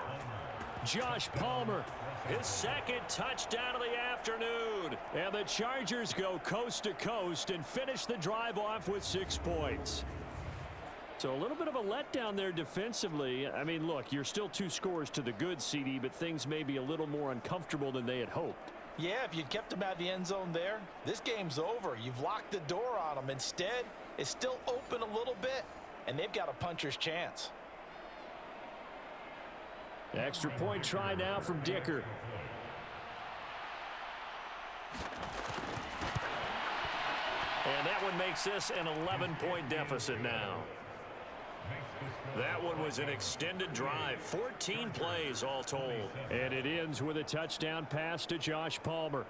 Josh Palmer. His 2nd touchdown of the afternoon. And the Chargers go coast to coast and finish the drive off with 6 points. So a little bit of a letdown there defensively. I mean, look, you're still 2 scores to the good, CD, but things may be a little more uncomfortable than they had hoped. Yeah, if you'd kept them out of the end zone there, this game's over. You've locked the door on them. Instead, it's still open a little bit, and they've got a puncher's chance. Extra point try now from Dicker. And that one makes this an 11-point deficit now. That one was an extended drive. 14 plays all told. And it ends with a touchdown pass to Josh Palmer.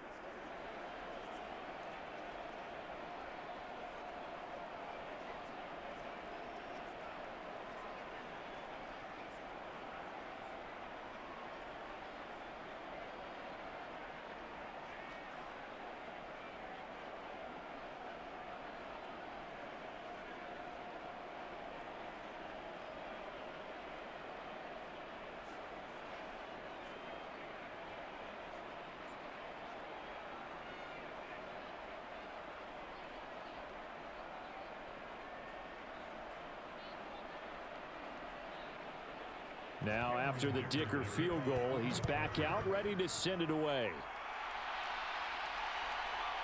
Now after the Dicker field goal, he's back out ready to send it away.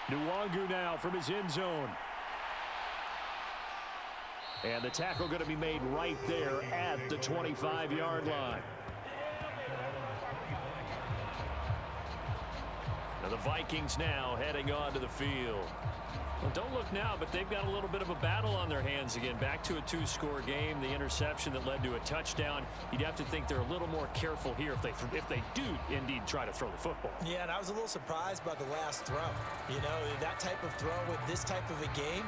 Nwangu now from his end zone. And the tackle going to be made right there at the 25-yard line. Now the Vikings now heading onto the field. Well, don't look now, but they've got a little bit of a battle on their hands again. Back to a two-score game. The interception that led to a touchdown. You'd have to think they're a little more careful here if they do indeed try to throw the football. Yeah, and I was a little surprised by the last throw. You know, that type of throw with this type of a game,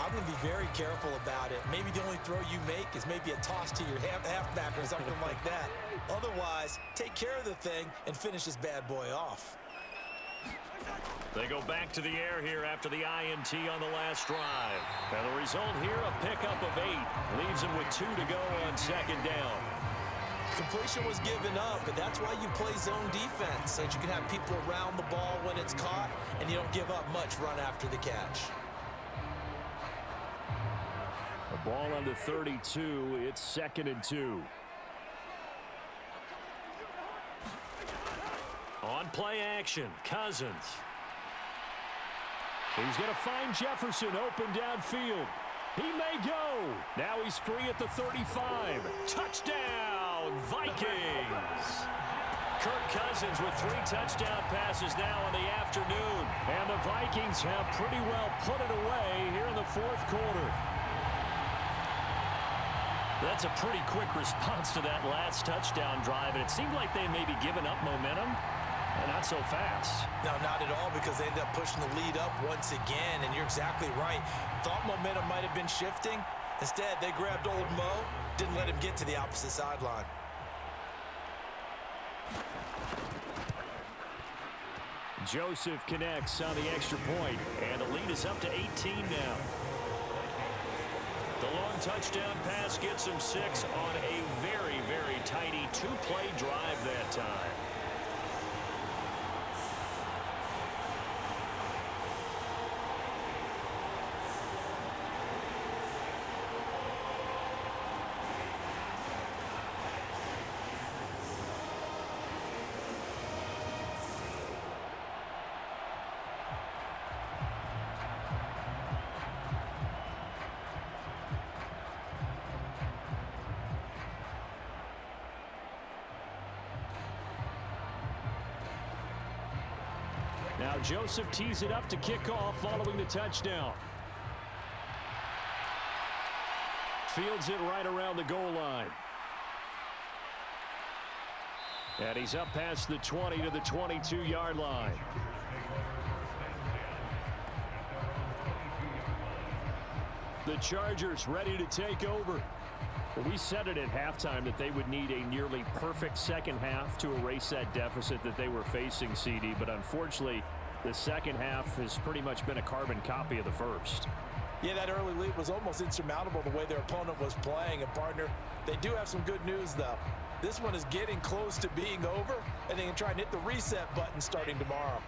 I'm going to be very careful about it. Maybe the only throw you make is maybe a toss to your halfback or something like that. Otherwise, take care of the thing and finish this bad boy off. They go back to the air here after the INT on the last drive. And the result here, a pickup of 8. Leaves them with 2 to go on second down. Completion was given up, but that's why you play zone defense, so that you can have people around the ball when it's caught, and you don't give up much run after the catch. The ball on the 32. It's 2nd and 2. On play action, Cousins. He's going to find Jefferson open downfield. He may go. Now he's free at the 35. Touchdown, Vikings. Kirk Cousins with 3 touchdown passes now in the afternoon. And the Vikings have pretty well put it away here in the 4th quarter. That's a pretty quick response to that last touchdown drive, and it seemed like they may be giving up momentum. Not so fast. No, not at all, because they ended up pushing the lead up once again, and you're exactly right. Thought momentum might have been shifting. Instead, they grabbed old Mo, didn't let him get to the opposite sideline. Joseph connects on the extra point, and the lead is up to 18 now. The long touchdown pass gets him 6 on a very, very tidy 2-play drive that time. Now Joseph tees it up to kick off following the touchdown. Fields it right around the goal line. And he's up past the 20 to the 22-yard line. The Chargers ready to take over. Well, we said it at halftime that they would need a nearly perfect second half to erase that deficit that they were facing, CD. But unfortunately, the second half has pretty much been a carbon copy of the first. Yeah, that early lead was almost insurmountable the way their opponent was playing. And, partner, they do have some good news, though. This one is getting close to being over, and they can try and hit the reset button starting tomorrow.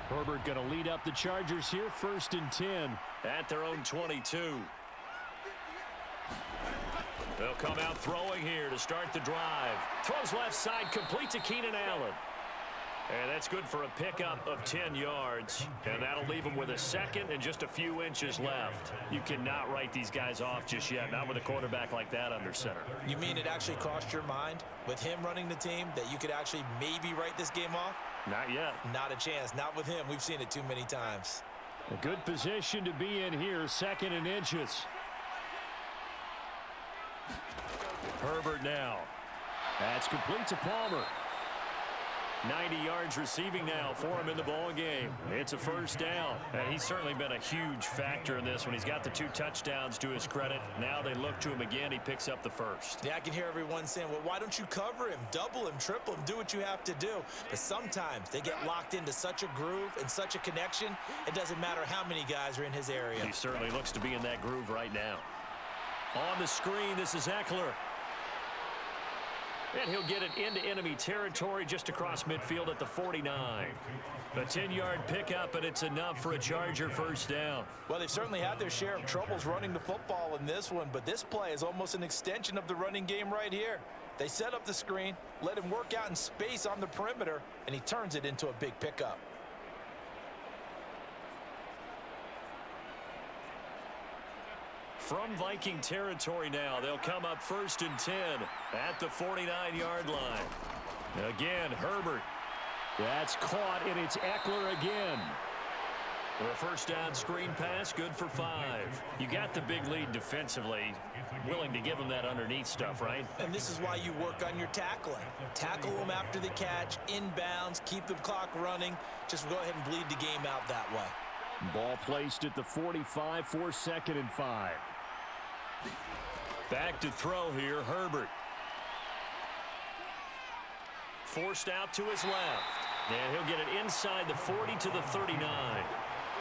Herbert going to lead up the Chargers here, 1st and 10. At their own 22. They'll come out throwing here to start the drive. Throws left side, complete to Keenan Allen. And that's good for a pickup of 10 yards. And that'll leave them with a second and just a few inches left. You cannot write these guys off just yet, not with a quarterback like that under center. You mean it actually crossed your mind with him running the team that you could actually maybe write this game off? Not yet. Not a chance. Not with him. We've seen it too many times. A good position to be in here, 2nd and inches. Herbert now. That's complete to Palmer. 90 yards receiving now for him in the ball game. It's a first down. And he's certainly been a huge factor in this one. He's got the 2 touchdowns to his credit. Now they look to him again. He picks up the first. Yeah, I can hear everyone saying, well, why don't you cover him, double him, triple him, do what you have to do. But sometimes they get locked into such a groove and such a connection, it doesn't matter how many guys are in his area. He certainly looks to be in that groove right now. On the screen, this is Eckler. And he'll get it into enemy territory just across midfield at the 49. A 10-yard pickup, and it's enough for a Charger first down. Well, they've certainly had their share of troubles running the football in this one, but this play is almost an extension of the running game right here. They set up the screen, let him work out in space on the perimeter, and he turns it into a big pickup. From Viking territory now, they'll come up 1st and 10 at the 49-yard line. Again, Herbert. That's caught, and it's Eckler again. For a first down screen pass, good for 5. You got the big lead defensively. Willing to give him that underneath stuff, right? And this is why you work on your tackling. Tackle them after the catch, inbounds, keep the clock running. Just go ahead and bleed the game out that way. Ball placed at the 45 for 2nd and 5. Back to throw here, Herbert. Forced out to his left. And he'll get it inside the 40 to the 39.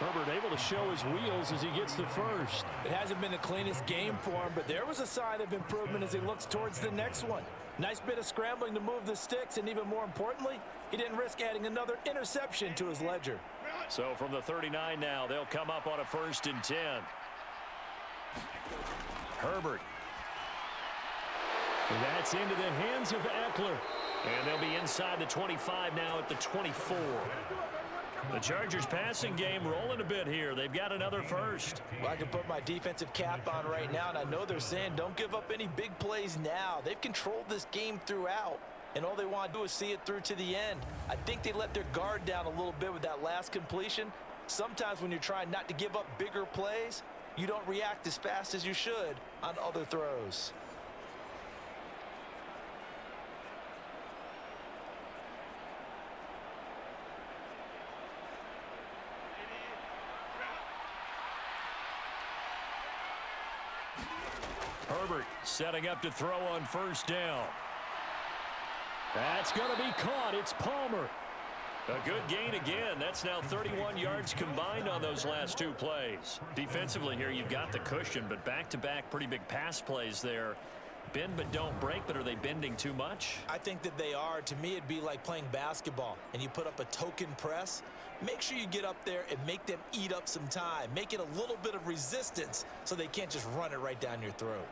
Herbert able to show his wheels as he gets the first. It hasn't been the cleanest game for him, but there was a sign of improvement as he looks towards the next one. Nice bit of scrambling to move the sticks, and even more importantly, he didn't risk adding another interception to his ledger. So from the 39 now, they'll come up on a 1st and 10. Herbert. And that's into the hands of Eckler. And they'll be inside the 25 now at the 24. The Chargers passing game rolling a bit here. They've got another first. Well, I can put my defensive cap on right now, and I know they're saying don't give up any big plays now. They've controlled this game throughout, and all they want to do is see it through to the end. I think they let their guard down a little bit with that last completion. Sometimes when you're trying not to give up bigger plays, you don't react as fast as you should on other throws. Herbert setting up to throw on 1st down. That's going to be caught. It's Palmer. A good gain again. That's now 31 yards combined on those last 2 plays. Defensively here, you've got the cushion, but back-to-back pretty big pass plays there. Bend but don't break, but are they bending too much? I think that they are. To me, it'd be like playing basketball, and you put up a token press. Make sure you get up there and make them eat up some time. Make it a little bit of resistance so they can't just run it right down your throat.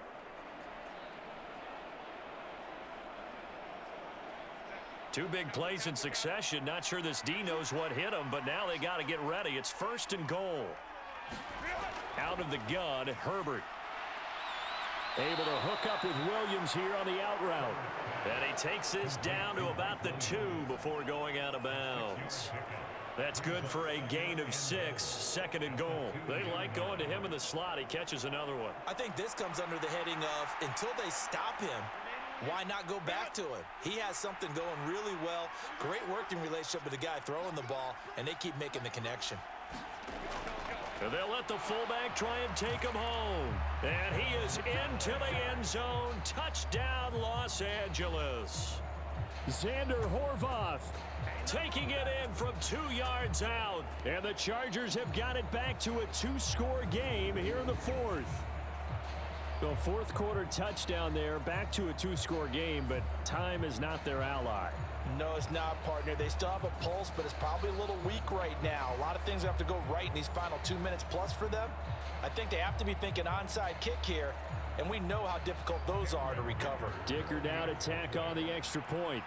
Two big plays in succession. Not sure this D knows what hit him, but now they got to get ready. It's 1st and goal. Out of the gun, Herbert. Able to hook up with Williams here on the out route. And he takes this down to about the 2 before going out of bounds. That's good for a gain of 6, 2nd and goal. They like going to him in the slot. He catches another one. I think this comes under the heading of until they stop him, why not go back to him? He has something going really well. Great working relationship with the guy throwing the ball, and they keep making the connection. And they'll let the fullback try and take him home. And he is into the end zone. Touchdown, Los Angeles. Xander Horvath taking it in from 2 yards out. And the Chargers have got it back to a 2-score game here in the 4th. The 4th quarter touchdown there, back to a 2-score game, but time is not their ally. No, it's not, partner. They still have a pulse, but it's probably a little weak right now. A lot of things have to go right in these final 2 minutes plus for them. I think they have to be thinking onside kick here, and we know how difficult those are to recover. Dicker now to tack on the extra point.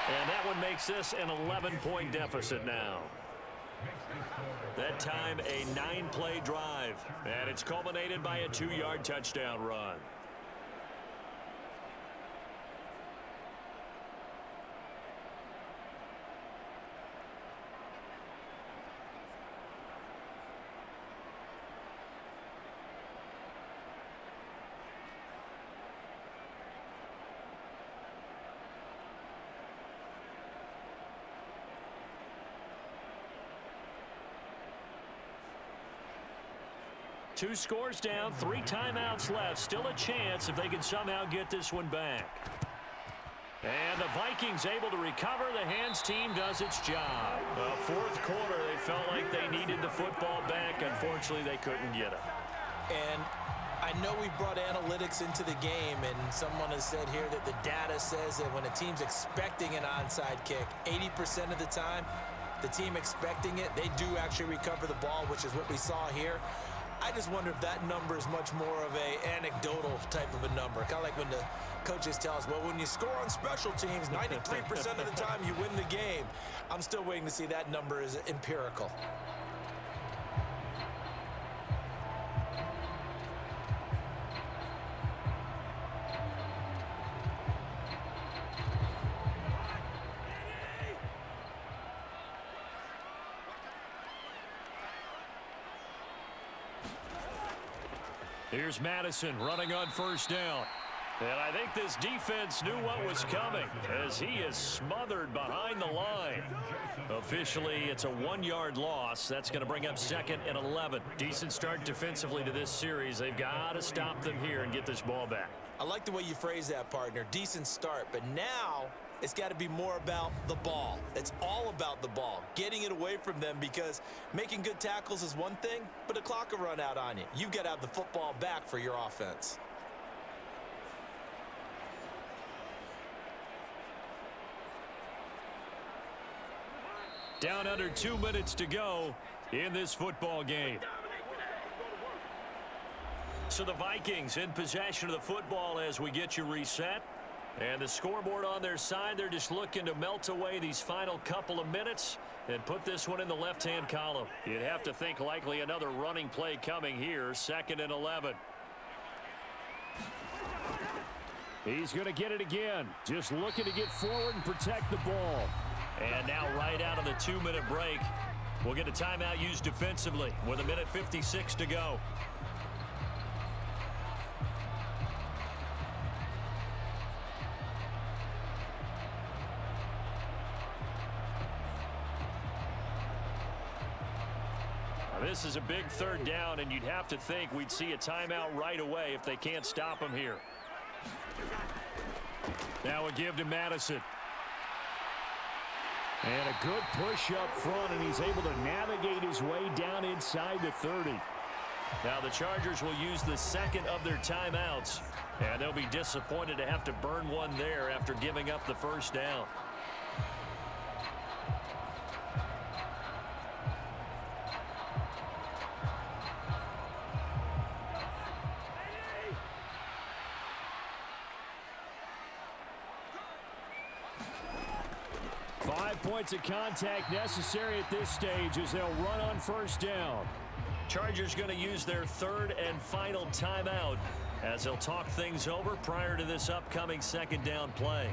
And that one makes this an 11-point deficit now. That time a 9-play drive, and it's culminated by a 2-yard touchdown run. 2 scores down, 3 timeouts left. Still a chance if they can somehow get this one back. And the Vikings able to recover. The hands team does its job. The fourth quarter, they felt like they needed the football back. Unfortunately, they couldn't get it. And I know we've brought analytics into the game, and someone has said here that the data says that when a team's expecting an onside kick, 80% of the time, the team expecting it, they do actually recover the ball, which is what we saw here. I just wonder if that number is much more of a anecdotal type of a number. Kind of like when the coaches tell us, well, when you score on special teams, 93% of the time you win the game. I'm still waiting to see that number is empirical. Here's Madison running on first down. And I think this defense knew what was coming as he is smothered behind the line. Officially, it's a 1-yard loss. That's going to bring up 2nd and 11. Decent start defensively to this series. They've got to stop them here and get this ball back. I like the way you phrase that, partner. Decent start, but now it's got to be more about the ball. It's all about the ball, getting it away from them, because making good tackles is one thing, but the clock will run out on you. You've got to have the football back for your offense. Down under 2 minutes to go in this football game. So the Vikings in possession of the football as we get you reset. And the scoreboard on their side, they're just looking to melt away these final couple of minutes and put this one in the left-hand column. You'd have to think likely another running play coming here, 2nd and 11. He's going to get it again. Just looking to get forward and protect the ball. And now right out of the 2-minute break, we'll get a timeout used defensively with 1:56 to go. Now, this is a big 3rd down, and you'd have to think we'd see a timeout right away if they can't stop him here. Now a give to Madison. And a good push up front, and he's able to navigate his way down inside the 30. Now the Chargers will use the 2nd of their timeouts, and they'll be disappointed to have to burn one there after giving up the 1st down. Points of contact necessary at this stage as they'll run on 1st down. Chargers going to use their 3rd and final timeout as they'll talk things over prior to this upcoming 2nd down play.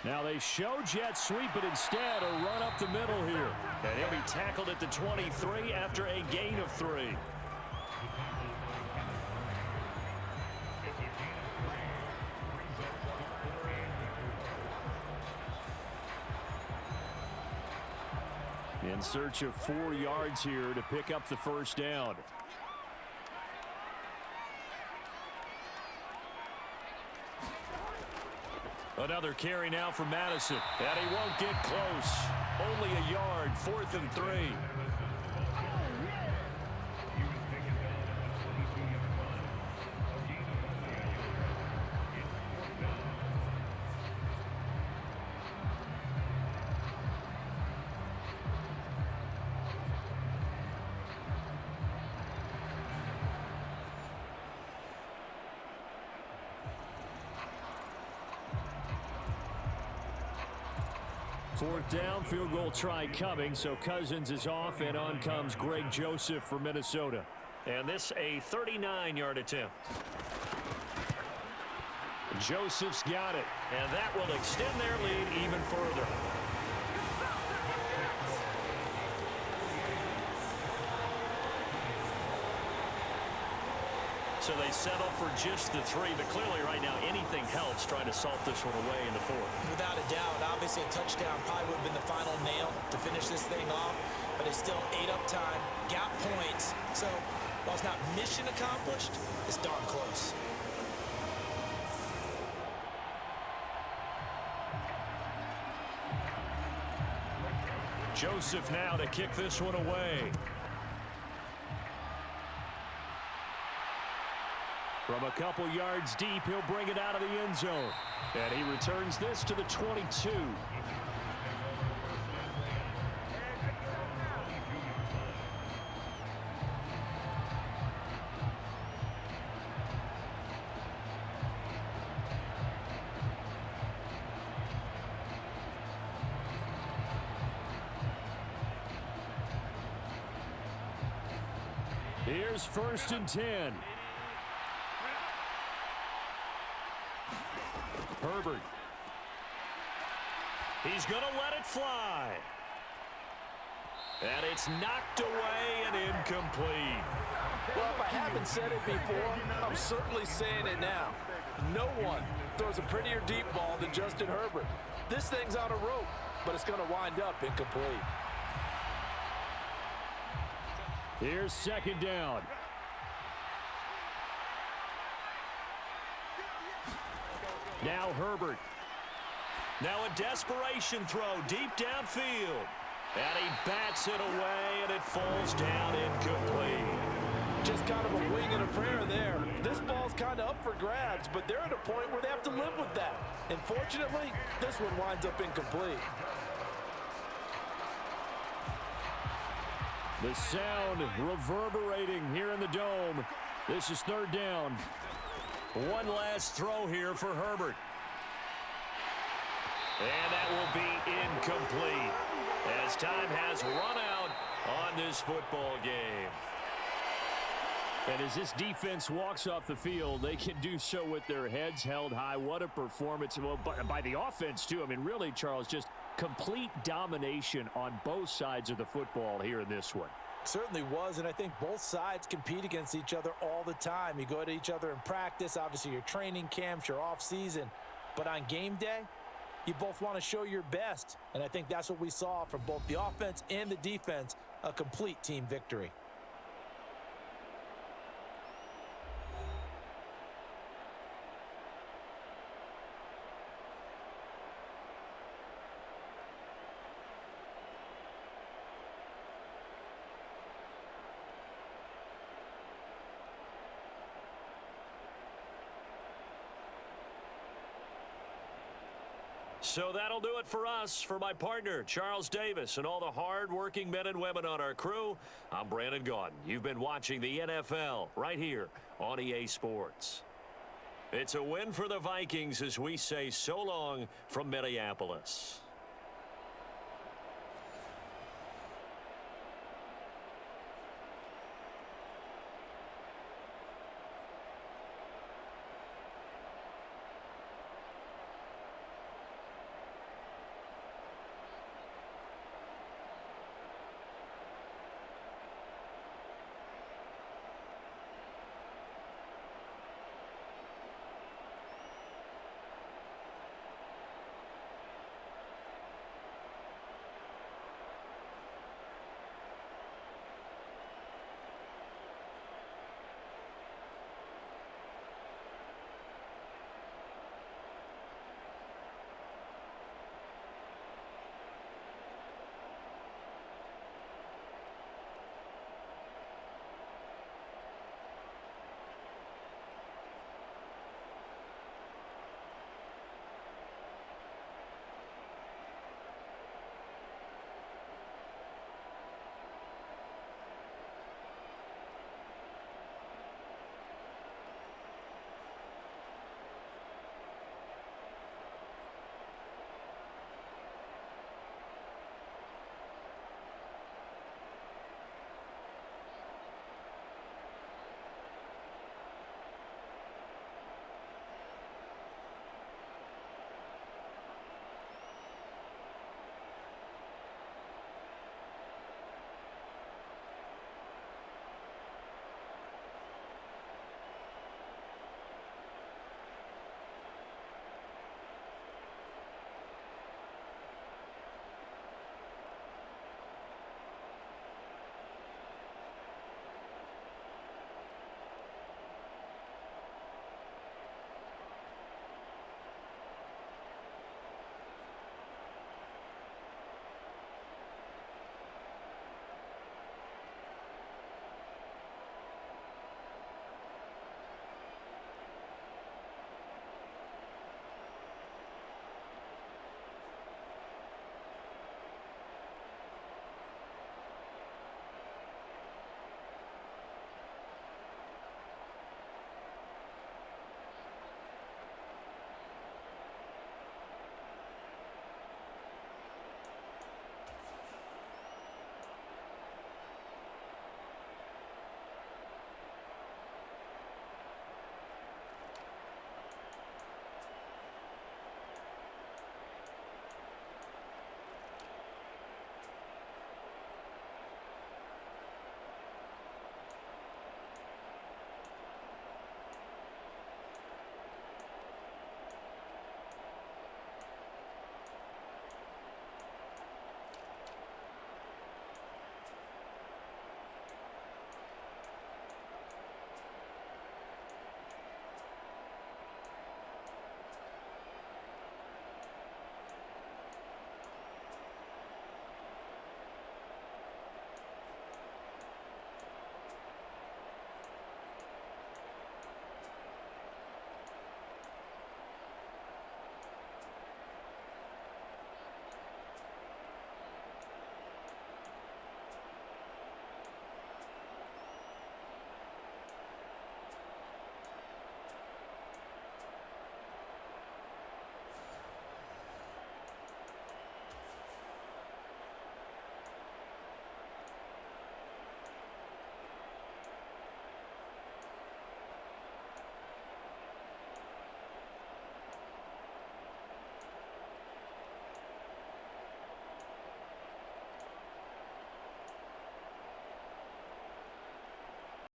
Now they show jet sweep, but instead a run up the middle here. And he'll be tackled at the 23 after a gain of 3. In search of 4 yards here to pick up the 1st down. Another carry now for Madison. And he won't get close. Only a yard, 4th and 3. Fourth down, field goal try coming, so Cousins is off, and on comes Greg Joseph for Minnesota. And this a 39-yard attempt. Joseph's got it. And that will extend their lead even further. So they settle for just the 3, but clearly right now anything helps trying to salt this one away in the 4th. Without a doubt, obviously a touchdown probably would have been the final nail to finish this thing off, but it's still 8 up time, got points. So while it's not mission accomplished, it's darn close. Joseph now to kick this one away. From a couple yards deep, he'll bring it out of the end zone. And he returns this to the 22. Here's 1st and 10. Herbert. He's going to let it fly. And it's knocked away and incomplete. Well, if I haven't said it before, I'm certainly saying it now. No one throws a prettier deep ball than Justin Herbert. This thing's on a rope, but it's going to wind up incomplete. Here's 2nd down. Now Herbert. Now a desperation throw deep downfield. And he bats it away, and it falls down incomplete. Just kind of a wing and a prayer there. This ball's kind of up for grabs, but they're at a point where they have to live with that. And fortunately, this one winds up incomplete. The sound reverberating here in the dome. This is 3rd down. One last throw here for Herbert. And that will be incomplete as time has run out on this football game. And as this defense walks off the field, they can do so with their heads held high. What a performance by the offense, too. I mean, really, Charles, just complete domination on both sides of the football here in this one. Certainly was, and I think both sides compete against each other all the time. You go at each other in practice, obviously your training camps, your off season, but on game day, you both want to show your best, and I think that's what we saw from both the offense and the defense, a complete team victory. So that'll do it for us. For my partner, Charles Davis, and all the hard-working men and women on our crew, I'm Brandon Gaudin. You've been watching the NFL right here on EA Sports. It's a win for the Vikings as we say so long from Minneapolis.